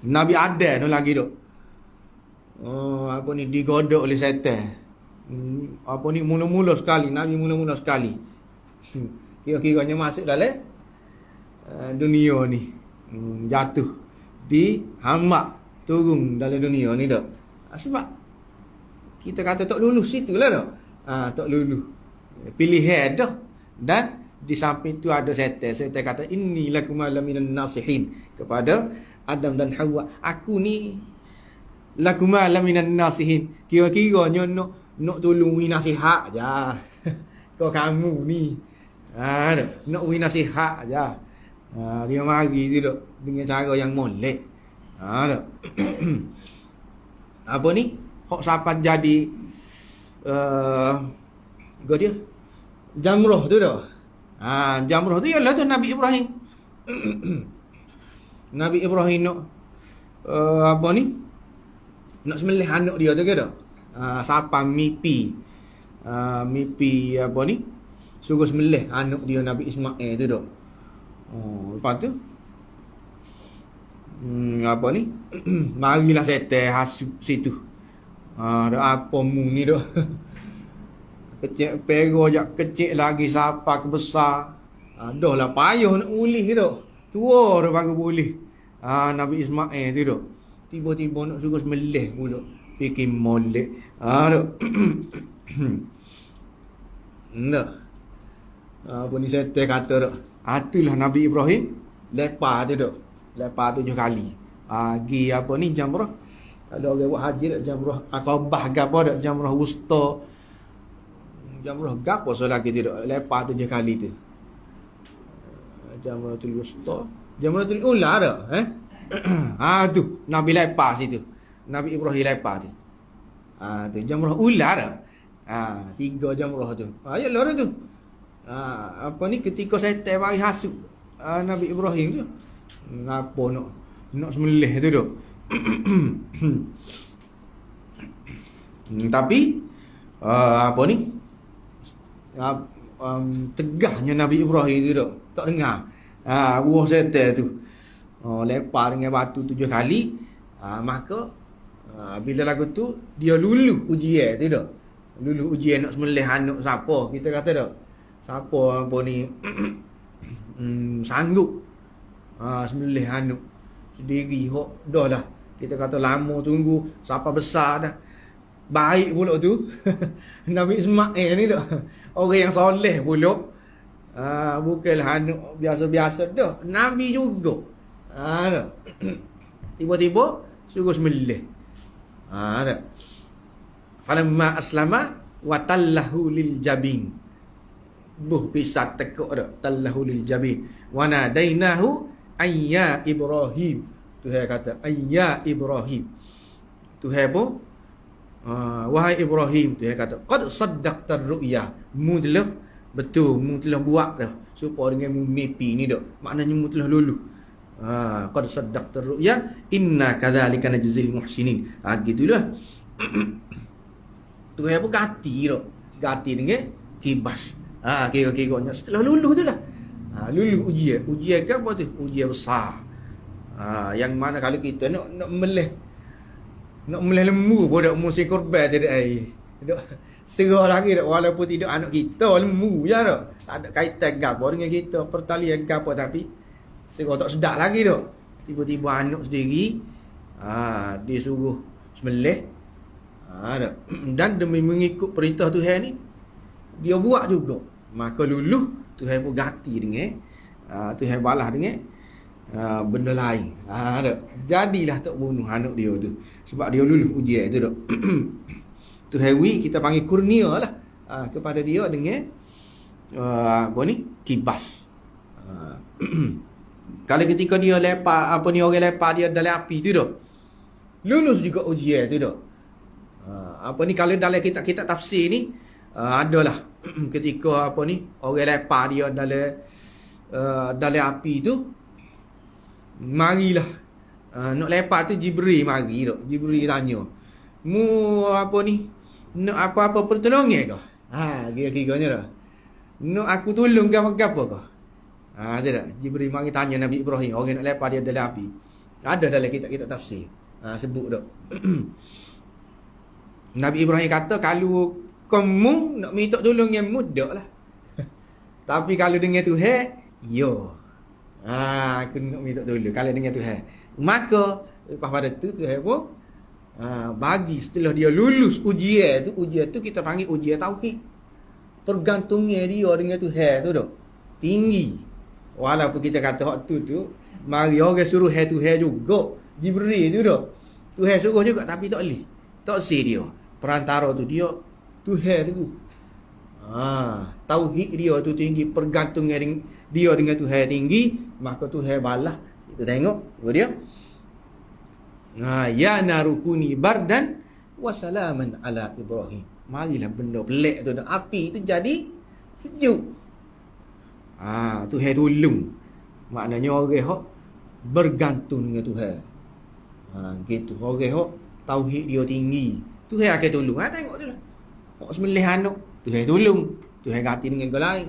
Nabi Adam tu lagi duk. Apa ni digoda oleh setan. Apa ni mula-mula sekali, Nabi mula-mula sekali. Kira-kiranya masuk dalam dunia ni. Jatuh di hamba turun dalam dunia ni dak. Sebab kita kata tak lulus situlah dak. Tak lulus. Pilihan dah. Dan di samping tu ada setan. Setan kata inni lakum minan nasihin kepada Adam dan Hawa. Aku ni lakum minan nasihin. Kira-kiranya nak tolong nasihat aja. Kau kamu ni. Nak nasihat aja. Dia mari tu duk dengan cara yang molek. Apa ni? Hak siapa jadi dia jamrah tu dah. Jamrah tu ialah tu Nabi Ibrahim. Nabi Ibrahim nak apa ni? Nak sembelih anak dia tu ke dah. Siapa mimpi apa ni? Suruh sembelih anak dia Nabi Ismail tu dah. Lepas tu apa ni? Marilah setan hasut situ. Ada apa mu ni dah. Kecil pero jak kecil lagi siapa ke besar. Dah lah payah nak ulih dah. Tua dah baru boleh. Nabi Ismail tu dah. Tiba-tiba nak suruh sembelih pula. Fikir molek. Dah. Nah. Apa ni setan kata dah. Itulah Nabi Ibrahim lepas tu dah. Lepas 7 kali. Gi apa ni jamrah. Kalau orang buat haji dak jamrah Aqabah gapo dak jamrah wusta. Jamrah gapo lagi tidak lepas 7 kali tu. Jamratul wusta, jamratul ula dak tu Nabi lepas situ. Nabi Ibrahim lepas tu. Tu jamrah ula dak. 3 jamrah tu. Yalah tu. Apa ni ketika setan mari hasut Nabi Ibrahim tu. Apa nak sembelih tu dak. Tapi apa ni tegahnya Nabi Ibrahim tu tak dengar buah setan tu lepas dengan batu 7 kali maka bila lagu tu dia lulu ujian tu dak. Lulu ujian nak sembelih anak siapa kita kata dak. Siapa apa ni sanggup sembelih anak sendiri hok dah lah. Kita kata lama tunggu siapa besar dah. Baik pula tu. Nabi Ismail ni dah. Orang yang soleh pula. Bukanlah anak biasa-biasa dah. Nabi juga. Dah. Tiba-tiba suruh sembelih. Dah. Falamma aslama wa tallahu lil jabin. buh pisat tekuk dak tallahu lil jabin wa nadainahu ayya Ibrahim. Tuhan kata ayya Ibrahim. Tuhan pun wahai Ibrahim, Tuhan kata qad saddaqta ru'ya, mu telah betul, mu telah buat dah supaya dengan mu mimpi ni dak, maknanya mu telah luluh. Qad saddaqta ru'ya inna kadzalika najzil muhsinin. Gitulah. Tuhan pun ganti dengan kibas. Kira-kiranya setelah luluh tu lah. Luluh ujian kan apa tu? Ujian besar. Yang mana kalau kita nak melih lembu pun dak musim korban tidak air. Dak serah lagi dak, walaupun tidak anak kita lembu je dak. Tak ada kaitan gapo dengan kita, pertalian gapo, tapi serah tak sedap lagi dak. Tiba-tiba anak sendiri dia suruh sembelih. Dan demi mengikut perintah Tuhan ni dia buat juga, maka luluh Tuhan pun ganti dengan Tuhan balas dengan benda lain. Jadilah tak bunuh anak dia tu sebab dia luluh ujian tu dak. Tuhan kita panggil kurnia lah kepada dia dengan kibas. Kalau ketika dia lepas orang lepas dia dalam api tu dak, lulus juga ujian tu dak. Kalau dalam kitab tafsir ni adalah ketika orang lepas dia dalam api tu, marilah nak lepas tu Jibril mari dak. Jibril tanya, mu nak apa-apa pertolongan ke? Kira-kiranya dah, nak aku tolong gapo-gapo ke? Tu dak. Jibril mari tanya Nabi Ibrahim, orang nak lepas dia dalam api. Ada dalam kitab-kitab tafsir sebut dak. Nabi Ibrahim kata, kalau kamu nak minta tolong yang mudah lah. Tapi kalau dengan Tuhan, aku nak minta tolong kalau dengan Tuhan. Maka lepas pada tu Tuhan pun bagi setelah dia lulus ujian tu kita panggil ujian tauhid. Pergantungnya dia dengan Tuhan tu dah tinggi. Walaupun kita kata hak tu mari orang suruh Tuhan juga, Jibril tu dah Tuhan suruh juga, tapi tak boleh. Tak sih dia. Perantara tu dia Tuhan tu. Tauhid dia tu tinggi, pergantungan dia dengan Tuhan tinggi, maka Tuhan balas. Kita tengok dia. Ya narukuni bardan wa salaman ala Ibrahim. Marilah benda pelik tu, api tu jadi sejuk. Tuhan tolong. Maknanya orang hok bergantung dengan Tuhan. Gitu. Orang hok tauhid dia tinggi, Tuhan akan tolong. Tengok tu lah. Hok sembelih anak, Tuhan tolong. Tuhan ganti dengan orang lain.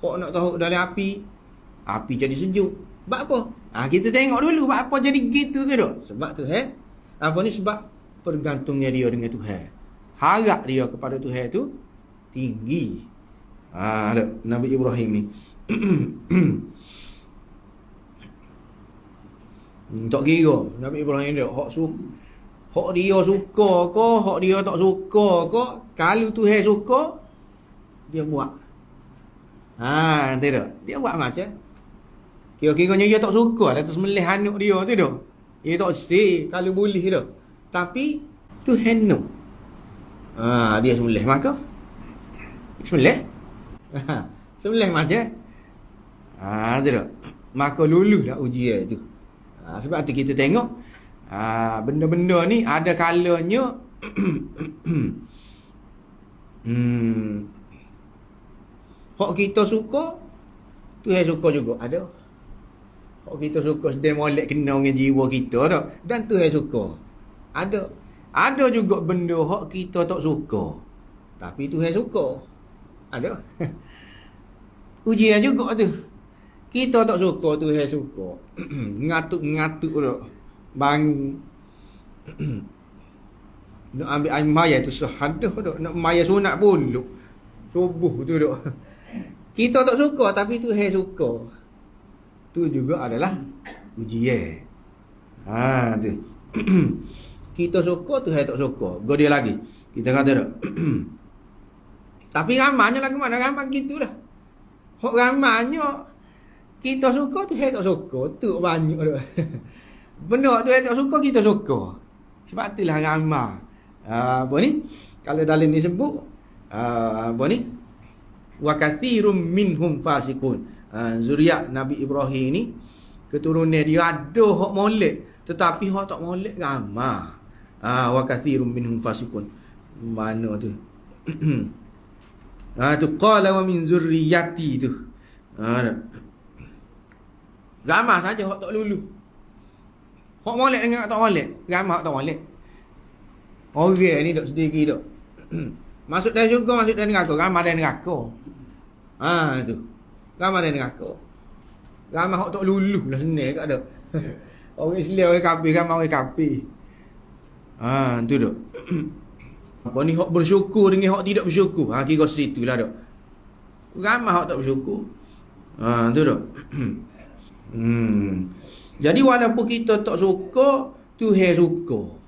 Hok nak tahu dalam api jadi sejuk. Sebab apa? Kita tengok dulu sebab apa jadi gitu tu dak. Sebab Tuhan sebab pergantungnya dia dengan Tuhan. Harap dia kepada Tuhan tu tinggi. Nabi Ibrahim ni. Tak kira Nabi Ibrahim dia hak dia suka ke, hak dia tak suka ke, kalau Tuhan suka dia buat. Tidak. Dia buat macam kira-kiranya dia tak suka atas sembelih anak dia tu dah. Dia tak say kalau boleh dah. Tapi Tuhan no. Dia sembelih maka sembelih. Sembelih macam tidak. Maka luluhlah ujian tu. Sebab tu kita tengok benda-benda ni ada kalanya hak kita suka Tuhan suka juga ada. Hak kita suka sedang molek kena dengan jiwa kita dah, dan Tuhan suka. Ada juga benda hak kita tak suka tapi Tuhan suka. Ada. Ujian juga tu. Kita tak suka, Tuhan suka. Ngatuk-ngatuk dah. Bangun. Nak ambil air maya tu sehadah dah. Nak maya sunat pun. Subuh tu dah. Kita tak suka tapi Tuhan suka. Tu juga adalah ujian. Tu. Kita suka, Tuhan tak suka. Go dia lagi. Kita kata dah. Tapi ramanya lagu mana? Ramah gitulah. Hak ramanya kita suka, Tuhan tak suka. Tu banyak dah. Benda Tuhan tak suka, kita suka. Sebab itulah ramah. Kalau dalam ni sebut wa katsirum minhum fasiqun. Zuriat Nabi Ibrahim ni, keturunan dia ada hak molek, tetapi hak tak molek ramai. Wa katsirum minhum fasiqun. Mana tu? Tu qala wa min zurriyyati tu. Ramai saja hak tak lulu. Hak molek dengan hak tak molek, ramai hak tak molek. Orang ni duk sedikit duk. Masuk dalam syurga, masuk dalam neraka, ramai dalam neraka. Tu. Ramai dalam neraka. Ramai hak tak lulu lah senang kat dak. Orang Islam, orang kafir, ramai orang kafir. Tu duk. Apa ni hak bersyukur dengan hak tidak bersyukur. Kira situlah dak. Ramai hak tak bersyukur. Tu duk. Jadi walaupun kita tak suka, Tuhan suka.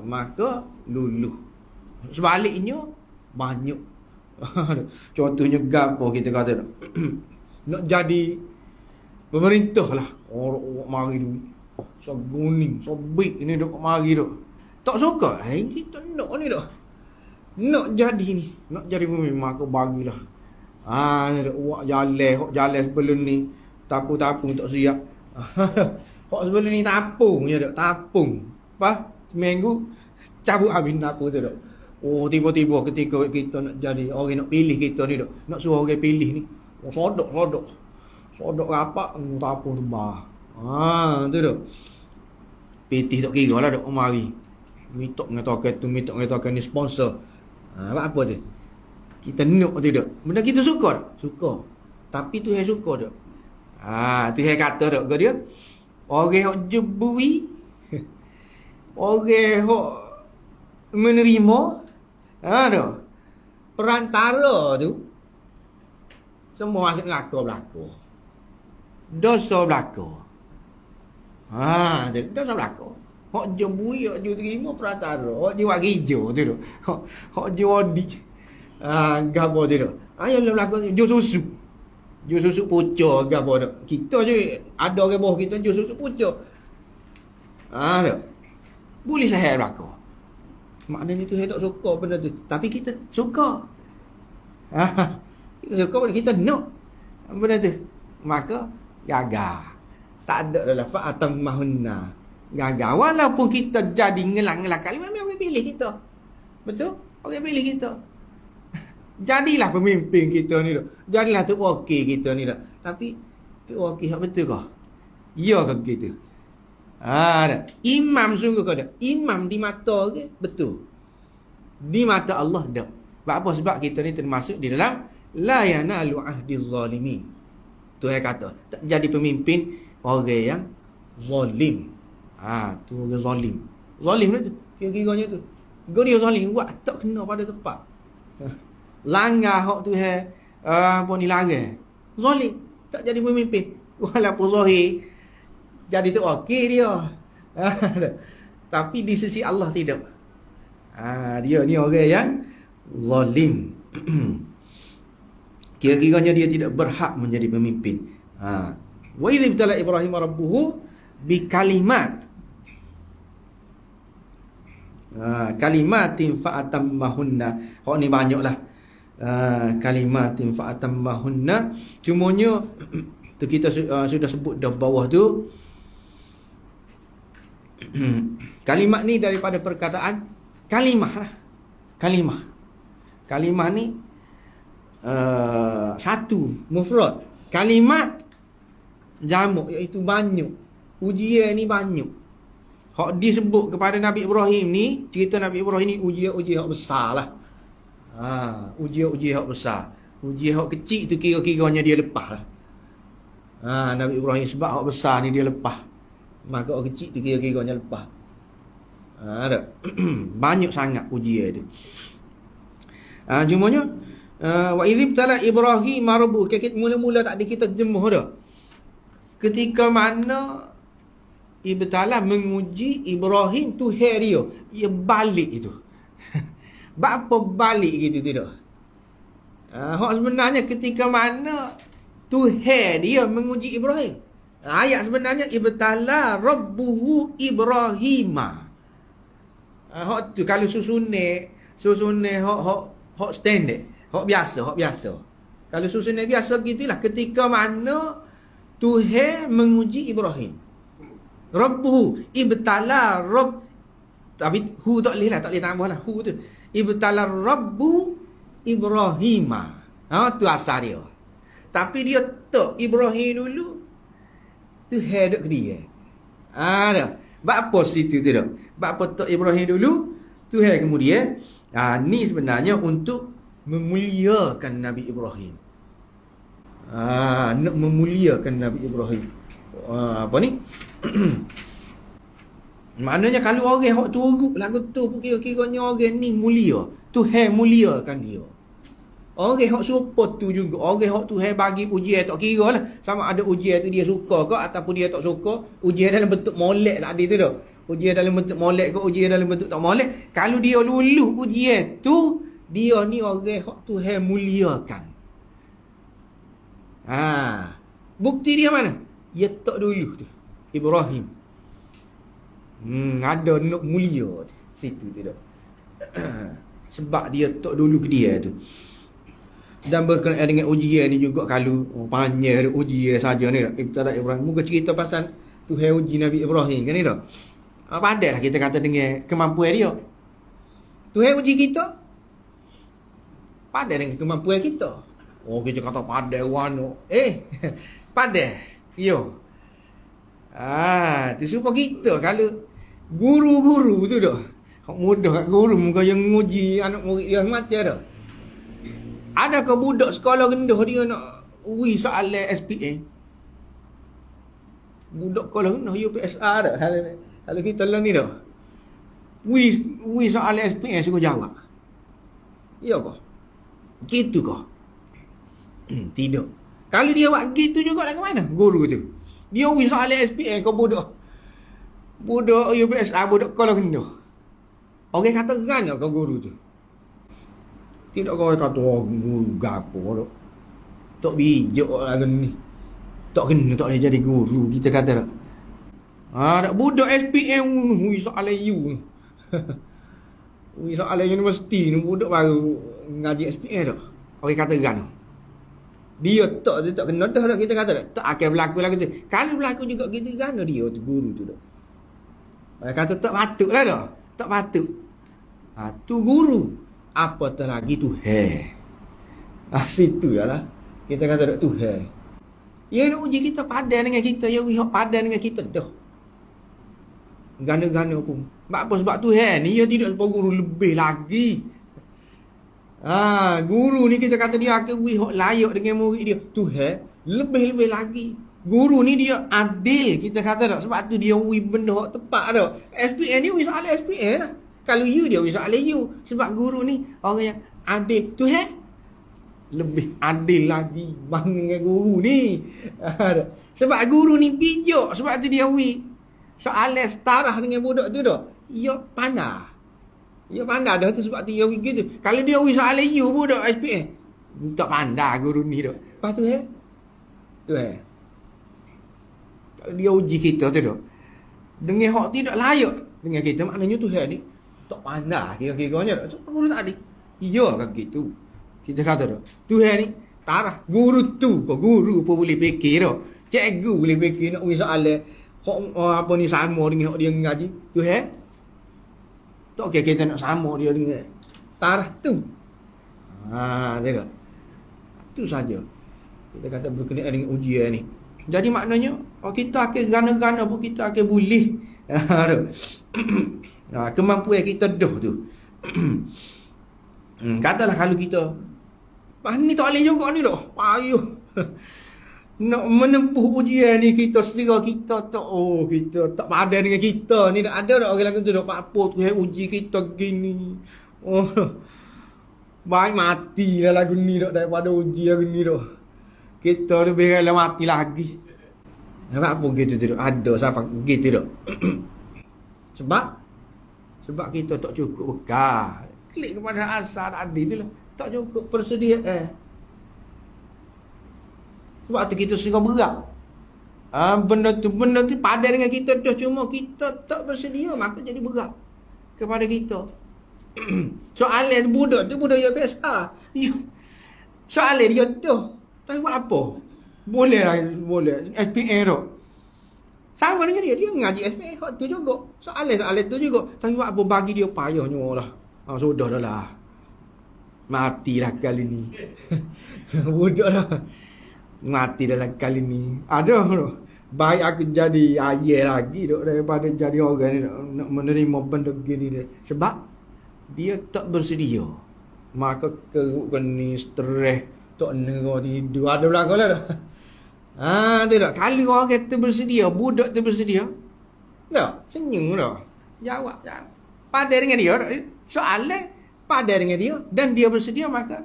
Maka luluh. Sebaliknya banyak. Contohnya gapo kita kata nak jadi pemerintah lah. Orang mari duit. So guning, so big ni dok mari dok. Tak suka. Kita nak ni dok. Nak jadi ni, nak jadi pemimpin, maka bagilah. Ni dok buat jalan sebelum ni tapung tak siap. Hak sebelum ni tapung je dok, tapung. Apa? Seminggu cabut habis apa tu dok. Tiba-tiba ketika kita nak jadi orang nak pilih kita ni dok, nak suruh orang pilih ni. Sodok rapat tapung tebah. Tu dok. Pitih tak kira lah dok mari. Mitok ngatakan tu, mitok ngatakan ni sponsor. Apa tu? Kita nak tu dok. Benda kita suka tak? Suka. Tapi Tuhan suka dok. Tuhan kata dok ke dia, orang hok jebui, orang hok menerima, dok. Perantara tu semua masuk neraka belaka. Dosa belaka. Dosa belaka. Hok jebui, hok terima perantara, hok jiwa hijau tu dok. Hok jiwa di. Gapo tu dok. Ayo belaka jus susu. Jus susu pucuk ke apa dak. Kita je ada orang bawah kita jus susu pucuk. Dak. Boleh sahih belaka. Maknanya tu saya tak suka benda tu. Tapi kita suka. Kita suka benda kita nak benda tu. Maka gagal. Tak ada dalam fa'atam mahunna. Gagal. Walaupun kita jadi ngelang-ngelang kali, memang orang pilih kita. Betul? Orang pilih kita. Jadilah pemimpin kita ni dak. Jadilah tok wakil kita ni dak. Tapi tok wakil hak betul ke? Ya ke begitu? Dak. Imam sungguh ke dak? Imam di mata ke? Betul. Di mata Allah dak. Sebab apa? Sebab kita ni termasuk di dalam la yanalu ahdiz zalimin. Tuhan kata, tak jadi pemimpin orang yang zalim. Tu orang zalim. Zalim tu. Kira-kiranya tu. Dia zalim buat tak kena pada tempat. Langgar hak tu apa ni larang. Zalim, tak jadi pemimpin. Walaupun zahir jadi tok wakil dia. Tapi di sisi Allah tidak. Dia ni orang yang zalim. Kira-kiranya dia tidak berhak menjadi pemimpin. Wa idh ibtala Ibrahim rabbuhu bi kalimat. Kalimatin fa'atammahunna. Hak ni banyaklah. Kalimatin fa'atammahunna. Cumanya tu kita sudah sebut dah bawah tu. Kalimat ni daripada perkataan kalimah lah. Kalimah ni satu mufrad. Kalimat jamak, iaitu banyak. Ujian ni banyak. Hak disebut kepada Nabi Ibrahim ni, cerita Nabi Ibrahim ni ujian hak besar lah. Ujian hak besar. Ujian hak kecil tu kira-kiranya dia lepas lah. Nabi Ibrahim sebab hak besar ni dia lepas. Maka hak kecil tu kira-kiranya lepas. Banyak sangat ujian tu. Cumanya wa idh tala Ibrahim rabbuh, mula-mula tak ada kita jemuh dah. Ketika mana ibtala menguji Ibrahim tu dia balik itu. Bapa balik gitu tidak. Hak sebenarnya ketika mana Tuhan dia menguji Ibrahim. Ayat sebenarnya ibtala rabbuhu Ibrahima. Hak tu kalau susunan hak standard. Hak biasa. Kalau susunan biasa gitulah ketika mana Tuhan menguji Ibrahim. Rabbuhu ibtala rabb, tapi hu tak boleh tambah lah hu tu. Ibtala rabbu Ibrahim. Tu asal dia. Tapi dia tak Ibrahim dulu. Tuhan duk ke dia. Dah. Bab apa situ tu dah? Bab apa tak Ibrahim dulu? Tuhan kemudian ni sebenarnya untuk memuliakan Nabi Ibrahim. Nak memuliakan Nabi Ibrahim. Apa ni? Maknanya kalau orang hak turut lagu tu pun kira-kiranya orang ni mulia. Tuhan muliakan dia. Orang hak support tu juga. Orang hak Tuhan bagi ujian tak kira lah. Sama ada ujian tu dia suka ke ataupun dia tak suka. Ujian dalam bentuk molek tadi tu dah. Ujian dalam bentuk molek ke ujian dalam bentuk tak molek. Kalau dia lulus ujian tu, dia ni orang hak Tuhan muliakan. Bukti dia mana? Dia tak dulu tu. Ibrahim. Ada nak mulia situ tu dah. Sebab dia tak dulu ke dia tu. Dan berkenaan dengan ujian ni juga kalau panjang ujian saja ni dah. Ibtala Ibrahim. Muka cerita pasal Tuhan uji Nabi Ibrahim kan ni dah. Padahlah kita kata dengan kemampuan dia. Tuhan uji kita. Padan dengan kemampuan kita. Kita kata padan wano. Padan. Yo. Tu supaya kita kalau guru-guru tu dah. Hak mudah kat guru muka yang nguji anak murid dia macam dah. Adakah budak sekolah rendah dia nak uji soalan SPA? Budak sekolah rendah UPSR dah. Kalau kita lah ni dah. Uji soalan SPA suruh jawab. Ya kah? Gitu kah? Tidak. Kalau dia buat gitu juga lah ke mana? Guru tu. Dia uji soalan SPA kau budak UPSR, budak sekolah rendah. Orang kata kerana kau guru tu. Tidak kau kata guru gapo tu. Tak bijak lah ni. Tak kena tak boleh jadi guru kita kata tak. Dak budak SPM hui soalan you. Hui soalan universiti ni budak baru ngaji SPM dak. Orang kata kerana. Dia tak kena dah kita kata tak. Tak akan berlaku lah kita. Kalau berlaku juga kita kerana dia tu guru tu dak. Orang kata tak patutlah dah. Tak patut. Tu guru. Apatah lagi Tuhan. Situ lah. Kita kata tak Tuhan. Dia nak uji kita padan dengan kita. Dia uji padan dengan kita dah. Gana-gana pun. Sebab apa? Sebab Tuhan ni dia tidak sebab guru lebih lagi. Guru ni kita kata dia akan uji layak dengan murid dia. Tuhan lebih-lebih lagi. Guru ni dia adil. Kita kata tak. Sebab tu dia uji benda tepat dah. SPN ni uji soalan SPN lah. Kalau you dia bisa oleh you. Sebab guru ni orang yang adil. Tuhan lebih adil lagi dengan guru ni. Sebab guru ni bijak. Sebab tu dia soalan setarah dengan budak tu dah. Dia pandai. Dia pandai dah tu sebab tu dia gitu. Kalau dia soalan you budak SPM. Tak pandai guru ni dah. Lepas tu Tuhan. Kalau dia uji kita tu dah. Dengan hak tidak layak dengan kita. Maknanya Tuhan ni tak pandai kira-kiranya tak. Sebab guru tak ada. Iya kan gitu. Kita kata tak. Tuhan ni tarah. Guru tu kau guru pun boleh fikir tak. Cikgu boleh fikir nak uji soalan. Apa ni sama dengan dia ngaji. Tuhan. Tak kira kita nak sama dia dengan tarah tu. Tengok. Tu saja. Kita kata berkenaan dengan ujian ni. Jadi maknanya kita akan gana-gana pun kita akan boleh. Kemampuan kita dah tu. Katalah kalau kita ni tak boleh juga ni dah. Payuh. Nak menempuh ujian ni kita setira kita tak kita tak padan dengan kita ni. Ada tak orang lagu tu dah apa tu uji kita gini. Baik matilah lagu ni dah daripada uji lagu ni dah. Kita lebih rela mati lagi. Apa gitu tu ada siapa gitu dah. Sebab kita tak cukup bekal. Klik kepada asal tadi tu lah. Tak cukup persediaan. Sebab tu kita suka berat. Benda tu padan dengan kita dah. Cuma kita tak bersedia. Maka jadi berat kepada kita. Soalan budak tu budak yang biasa. Soalan dia dah. Tak buat apa. Boleh lah, boleh. SPA tu. Sama dengan dia ngaji SPA hak tu juga. Soalan tu juga. Tapi buat apa bagi dia payahnya lah. Sudah dah lah. Matilah kali ni. Budak lah. Mati dalam kali ni. Ada tu. Baik aku jadi ayah lagi duk daripada jadi orang ni nak menerima benda gini dia. Sebab dia tak bersedia. Maka kerukkan ni stres, tak nerah tidur. Ada belakang lah dah. Tu tak. Kalau orang kata bersedia, budak tu bersedia. Tak, senyum dah. Jawab. Padan dengan dia. Soalan padan dengan dia dan dia bersedia, maka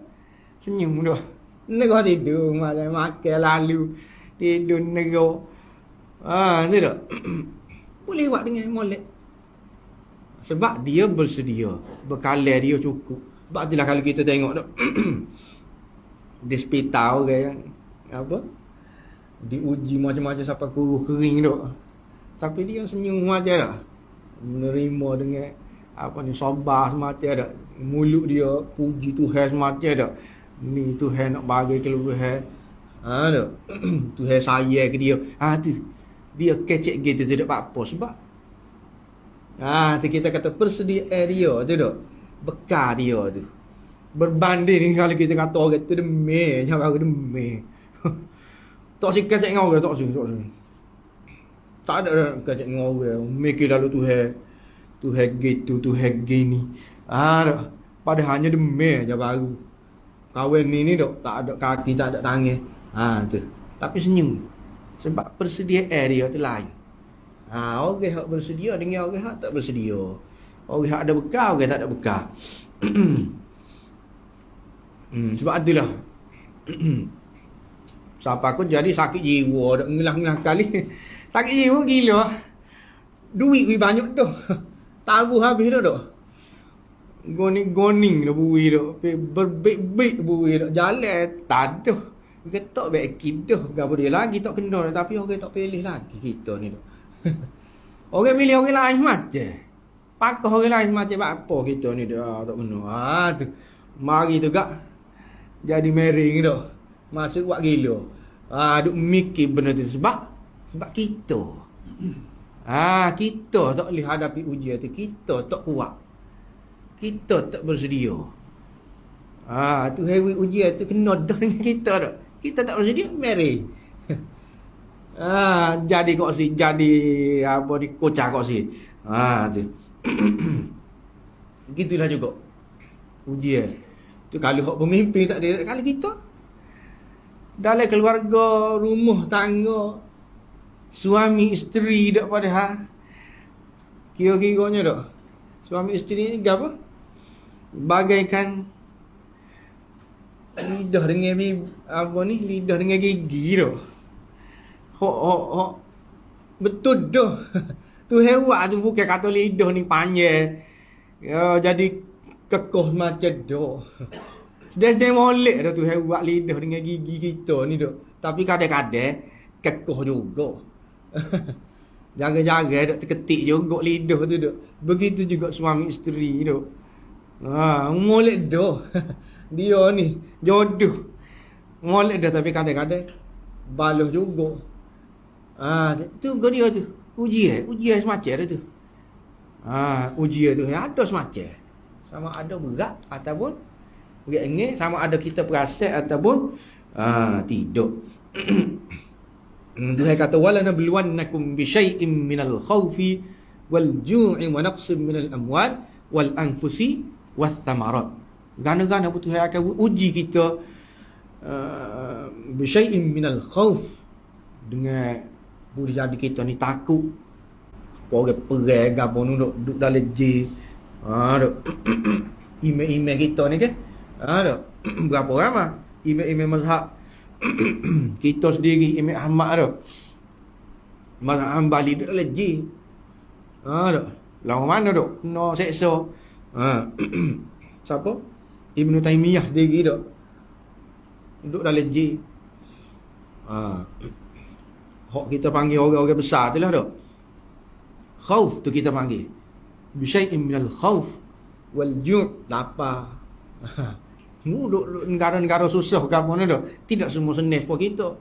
senyum dah. Nerah tidur, makan lalu. Tidur nerah. Tu tak. Boleh buat dengan molek. Sebab dia bersedia. Bekalan dia cukup. Sebab itulah kalau kita tengok tu. Di hospital orang yang apa? Diuji macam-macam sampai kuruh kering tu. Tapi dia senyum macam dah. Menerima dengan apa ni, sabar semacam dah. Mulut dia puji Tuhan semacam dah. Ni Tuhan nak bagi keluhan. Tu. Tuhan sayang ke dia. Tu. Dia kecek gitu tidak apa-apa sebab tu kita kata persediaan dia tu tak. Bekal dia tu. Berbanding kalau kita kata orang tu demam, jangan baru demam. Tak sikit dengan orang tak sini. Tak ada kecek dengan orang. Mikir lalu Tuhan gitu, Tuhan gini. Pada hanya demam je baru. Kawan ni tak ada kaki, tak ada tangan. Tu. Tapi senyum. Sebab persediaan dia tu lain. Orang hak bersedia dengan orang hak tak bersedia. Orang hak ada bekal, orang tak ada bekal. Sebab itulah. Siapa aku jadi sakit jiwa, dak ngelah-ngelah kali. Sakit jiwa gila. Duit banyak dah. Tabu habis dah. Goning-goning dah bui dah. Berbek-bek bui dah. Jalan tak ada. Ketok baik kita gapo dia lagi tak kena, tapi orang tak pilih lagi kita ni tu. Orang pilih orang lain macam. Pakah orang lain macam apa kita ni dah tak kena. Tu. Mari tu gak jadi mering dah. Masuk buat gila. Duk mikir benda tu sebab kita. Kita tak boleh hadapi ujian tu, kita tak kuat. Kita tak bersedia. Tu heavy ujian tu kena dah dengan kita dah. Kita tak bersedia, mari. Jadi kok si, jadi apa ni, kocak kok si. Tu. Gitulah juga. Ujian. Tu kalau hak pemimpin tak ada, kalau kita dalam keluarga, rumah tangga, suami isteri dak pada kira-kiranya dak. Suami isteri ni apa? Bagaikan lidah dengan apa ni, lidah dengan gigi tu. Hok betul dah. Tu hewan tu bukan kata lidah ni panjang. Ya jadi kekoh macam dah. Sedang molek dah tu hewan lidah dengan gigi kita ni dah. Tapi kadang-kadang kekoh juga. Jaga-jaga dak terketik juga lidah tu dak. Begitu juga suami isteri tu. Molek dah. Dia ni jodoh. Molek dah tapi kadang-kadang balas juga. Tu dia tu. Ujian semacam dia tu. Ujian tu ada semacam. Sama ada berat ataupun berat, sama ada kita perasan ataupun tidak. Tuhan kata wala nabluwannakum bi syai'in minal khaufi wal ju'i wa naqsin minal amwal wal anfusi wath thamarat. Gana-gana Tuhan akan uji kita bi syai'in minal khauf, dengan boleh jadi kita ni takut. Orang perang gapo nu duk dalam je. Email kita ni ke? Berapa ramai email mazhab kita sendiri, email Ahmad tu. Mazhab Hanbali duk dalam je. Lawan mana tu? No seksa. Siapa? Ibn Taymiyah sendiri tu. Duduk dalam je. Hak kita panggil orang-orang besar tu lah tu. Khauf tu kita panggil. Bisyai'in minal khauf wal ju' lapar. Duduk negara-negara susah ke apa ni dah. Tidak semua senif pun kita.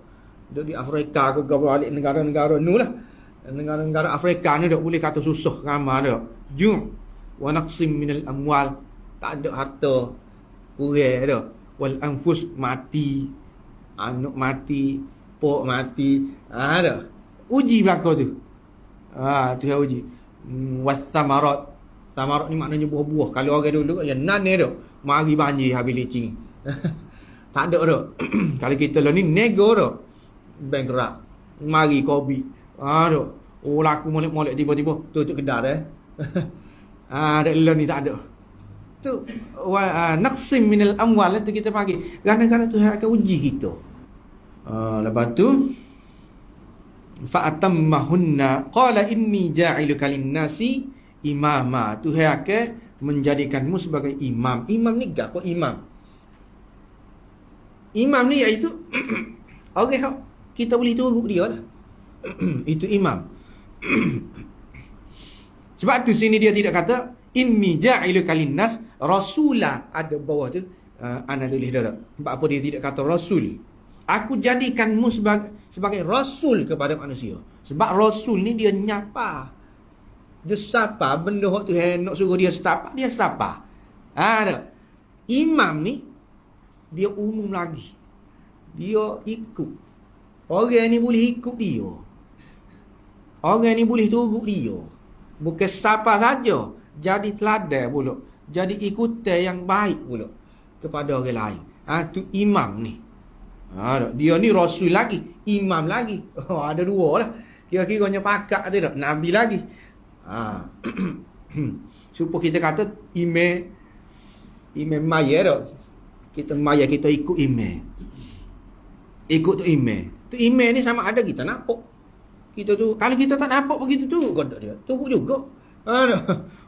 Duduk di Afrika ke balik negara-negara ni lah. Negara-negara Afrika ni dah boleh kata susah ramai dah. Ju' wa naqsim minal amwal. Tak ada harta. Kurang dah. Wal anfus mati. Anak mati. Pok mati. Dah. Uji belakang tu. Tu yang uji. Was samarat. Samarat ni maknanya buah-buah. Kalau orang dulu yang nan ni dah. Mari banjir habis licin. Tak ada dah. Kalau kita lah ni nego dah. Bankrupt. Mari kopi. Dah. Oh laku molek-molek tiba-tiba tutup kedai dah. Dah lah ni tak ada. Tu naqsim minal amwal tu kita panggil. Kadang-kadang Tuhan akan uji kita. Lepas tu fa'atammahunna qala inni ja'iluka lin-nasi imama. Tuhan akan menjadikanmu sebagai imam. Imam ni apa imam? Imam ni iaitu orang kita boleh turut dia lah. Itu imam. Sebab tu sini dia tidak kata inni ja'iluka lin-nas rasula. Ada bawah tu ana tulis dah. Sebab apa dia tidak kata rasul? Aku jadikanmu sebagai rasul kepada manusia. Sebab rasul ni dia nyapa. Dia sapa benda hak Tuhan nak suruh dia sapa, dia sapa. Dah. Imam ni dia umum lagi. Dia ikut. Orang ni boleh ikut dia. Orang ni boleh turut dia. Bukan sapa saja, jadi teladan pula. Jadi ikutan yang baik pula kepada orang lain. Tu imam ni. Dia ni rasul lagi, imam lagi. Ada dua lah. Kira-kiranya pakak tu dah, nabi lagi. Supaya kita kata imam maya dah. Kita maya kita ikut imam. Ikut tu imam. Tu imam ni sama ada kita nampak. Kita tu kalau kita tak nampak begitu tu godok dia. Turut juga.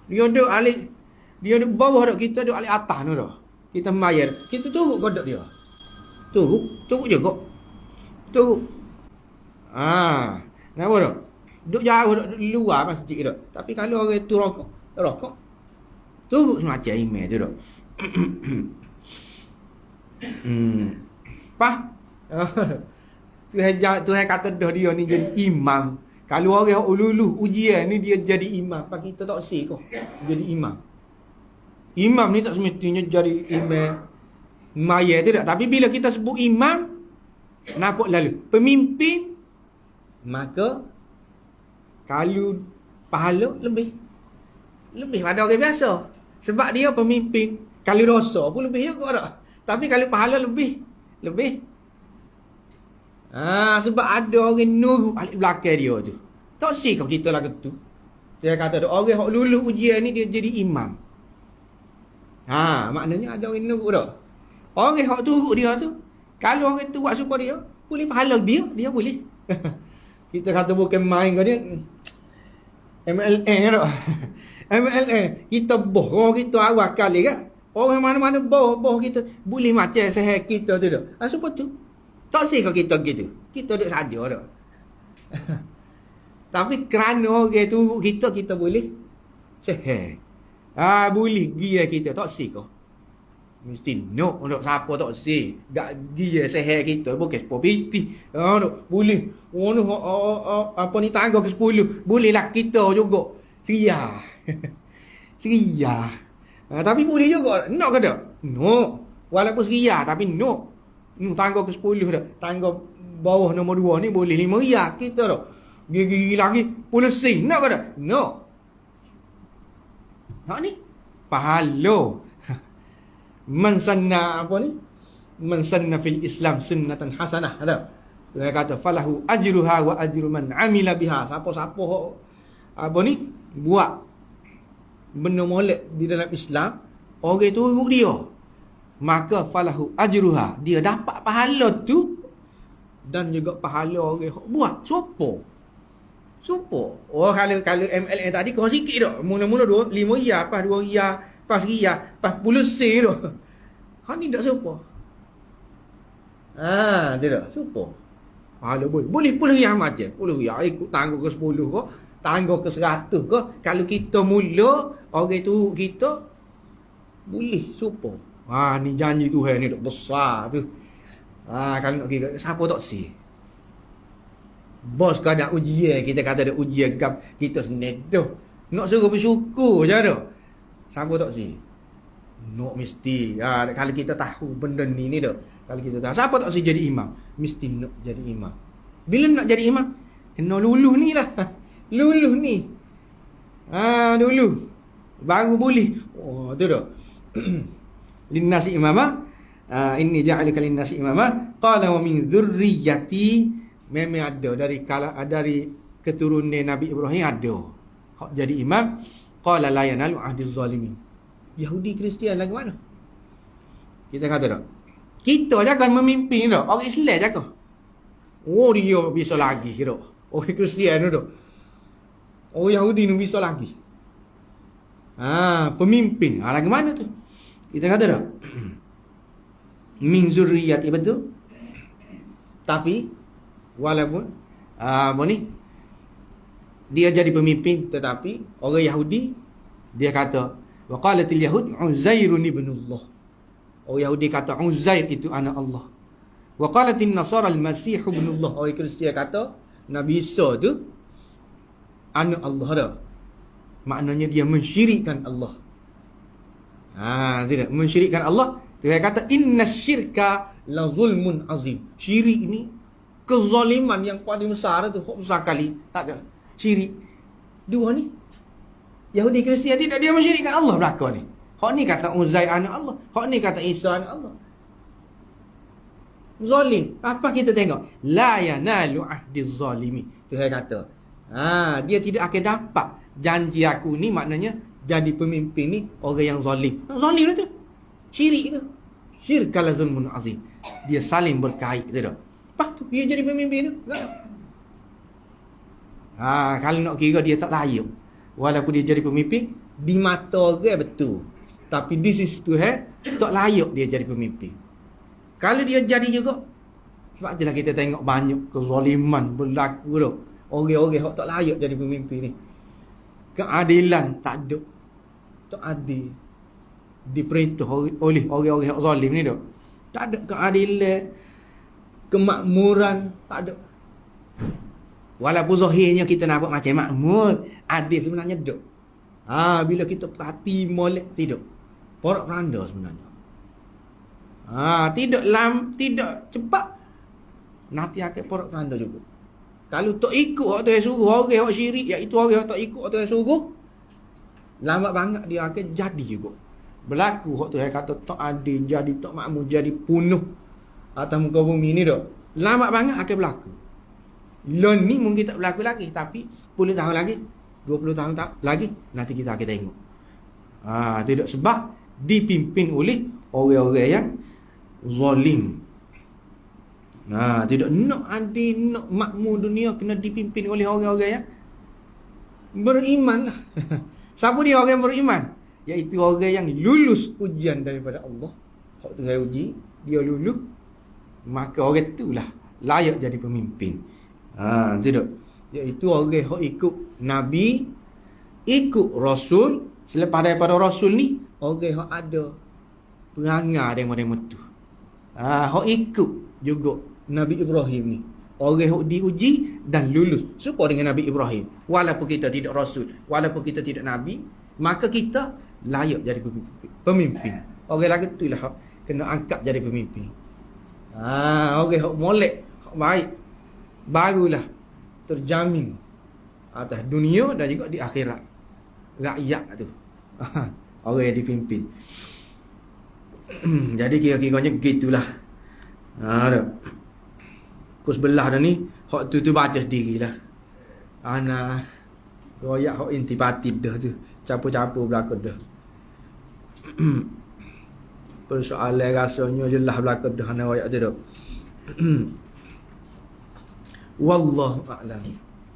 Dia duduk alik, dia duduk bawah dah, kita duduk alik atas tu dah. Kita maya, kita turut godok dia. Turut juga. Turut. Kenapa dah? Duduk jauh, duduk luar masjid dah. Tapi kalau orang tu rokok. Turut semacam imam tu dah. Tuhan kata dah dia ni jadi imam. Kalau orang lulus ujian ni dia jadi imam. Pak kita tak sih kau jadi imam. Imam ni tak semestinya jadi imam maya tu tak. Tapi bila kita sebut imam, nampak lalu pemimpin, maka kalau pahala lebih pada orang biasa. Sebab dia pemimpin. Kalau dosa pun lebih juga tak. Tapi kalau pahala lebih. Sebab ada orang nurut alik belakang dia tu. Tak sih kau kita lah tu. Dia kata orang yang lulus ujian ni dia jadi imam. Maknanya ada orang nurut tak. Orang yang turut dia tu, kalau orang tu buat supaya dia, boleh pahala dia boleh. Kita kata bukan main kau dia. MLN tak. MLN kita boh kita awal kali kan. Orang mana-mana boh kita boleh macam sehat kita tu dah. Supaya tu tak sih kalau kita gitu. Kita duduk saja dah. Tapi kerana orang tu kita boleh sehat. Boleh dia kita tak sih kau. Mesti no untuk siapa tak sih. Gak dia sehat kita bukan popiti. Boleh. Apa ni tangga ke 10. Bolehlah kita juga. Ceria. Tapi boleh juga. Nak ke tak? No. Walaupun ceria tapi no. Tangga ke 10 dah. Tangga bawah nombor 2 ni boleh 5 riyal kita dah. Gigi lagi 10 sen. Nak ke tak? No. Nak ni pahala. Man sanna apa ni? Man sanna fil Islam sunnatan hasanah. Ada. Dia kata falahu ajruha wa ajru man amila biha. Siapa-siapa apa ni? Buat benda molek di dalam Islam, orang tu urut dia. Maka falahu ajruha, dia dapat pahala tu dan juga pahala orang buat. Siapa? Oh kalau MLN tadi kau sikit dak. Mula-mula 5 riyal, pas 2 riyal, pas riyal, pas 10 sen dak. Hang ni dak siapa? Dia dak siapa? Pahala boleh 10 riyal macam 10 riyal ikut tangga ke 10 ke, tangga ke 100 ke. Kalau kita mula orang tu kita boleh siapa? Ni janji Tuhan ni dok besar tu. Kalau nak kira siapa tak si? Bos kau ada ujian, kita kata ada ujian gap, kita senedoh. Nak suruh bersyukur je dah. Siapa tak si? Nak mesti. Kalau kita tahu benda ni dah. Kalau kita tahu siapa tak si jadi imam, mesti nak jadi imam. Bila nak jadi imam, kena luluh ni lah. Luluh ni. Dulu baru boleh. Tu dah. Linnasi imama. Inni ja'alika linnasi imama. Qala wa min dzurriyyati. Memang ada dari keturunan Nabi Ibrahim ada. Hak jadi imam. Qala la yanalu ahdiz zalimin. Yahudi Kristian lagi mana? Kita kata tak? Kita je akan memimpin tak? Orang Islam je akan. Dia bisa lagi tak? Orang Kristian tu tak? Orang Yahudi ni bisa lagi. Pemimpin. Lagi mana tu? Kita kata tak? Min zurriyati, betul? Tapi walaupun apa ni? Dia jadi pemimpin, tetapi orang Yahudi dia kata wa qalatil yahud Uzairun ibnullah. Orang Yahudi kata Uzair itu anak Allah. Wa qalatin nasara al-masih ibnullah. Orang Kristian kata Nabi Isa tu anak Allah dah. Maknanya dia mensyirikkan Allah. Tidak mensyirikkan Allah. Dia kata innasyirka la zulmun azim. Syirik ni kezaliman yang paling besar tu, besar kali. Tak ada syirik. Dua ni Yahudi Kristian tidak dia mensyirikkan Allah belaka ni. Hak ni kata Uzair anak Allah, hak ni kata Isa anak Allah. Zalim. Apa kita tengok? La yanalu ahdiz zalimi. Tuhan kata, dia tidak akan dapat janji aku ni, maknanya jadi pemimpin ni orang yang zalim. Zalim lah tu. Syirik tu. Syirkal zulmun azim. Dia saling berkait tu dah. Lepas tu dia jadi pemimpin tu. Kalau nak kira dia tak layak. Walaupun dia jadi pemimpin, di mata orang betul. Tapi di sisi Tuhan, tak layak dia jadi pemimpin. Kalau dia jadi juga, sebab itulah kita tengok banyak kezaliman berlaku tu. Orang-orang yang tak layak jadi pemimpin ni. Keadilan tak ada. Tak adil. Diperintah oleh orang-orang yang zalim ni tu. Tak ada keadilan. Kemakmuran tak ada. Walaupun zahirnya kita nampak macam makmur, adil sebenarnya tak. Bila kita perhati molek tidak. Porak peranda sebenarnya. Tidak cepat. Nanti akan porak peranda juga. Kalau tak ikut orang tu yang suruh, orang yang syirik, iaitu orang yang tak ikut orang tu yang suruh, lambat banget dia akan jadi juga. Berlaku orang tu yang kata tak adil, jadi tak makmur, jadi punuh atas muka bumi ni tak. Lambat banget akan berlaku. Learn ni mungkin tak berlaku lagi, tapi 10 tahun lagi, 20 tahun lagi, nanti kita akan tengok. Tidak sebab dipimpin oleh orang-orang yang zalim. Tidak nak adil, nak makmur dunia, kena dipimpin oleh orang-orang yang beriman lah. Siapa dia orang yang beriman? Iaitu orang yang lulus ujian daripada Allah. Hak Tuhan uji, dia lulus, maka orang itulah layak jadi pemimpin. Tidak. Iaitu orang yang ikut Nabi, ikut Rasul. Selepas daripada Rasul ni, orang yang ada perangai daripada tu. Yang ikut juga Nabi Ibrahim ni. Orang yang diuji dan lulus. Serupa dengan Nabi Ibrahim. Walaupun kita tidak Rasul, walaupun kita tidak Nabi, maka kita layak jadi pemimpin. Orang lagi tu lah kena angkat jadi pemimpin. Orang yang molek, baik, barulah terjamin atas dunia dan juga di akhirat. Rakyat tu. Orang yang dipimpin. Jadi kira-kiranya gitulah. Kus belah dah ni, hak tu baca sendirilah. Ana royak hak intipati dah tu. Capu-capu belakang dah. Persoalan rasanya jelas belakang dah ana royak tu dah. Wallahu a'lam.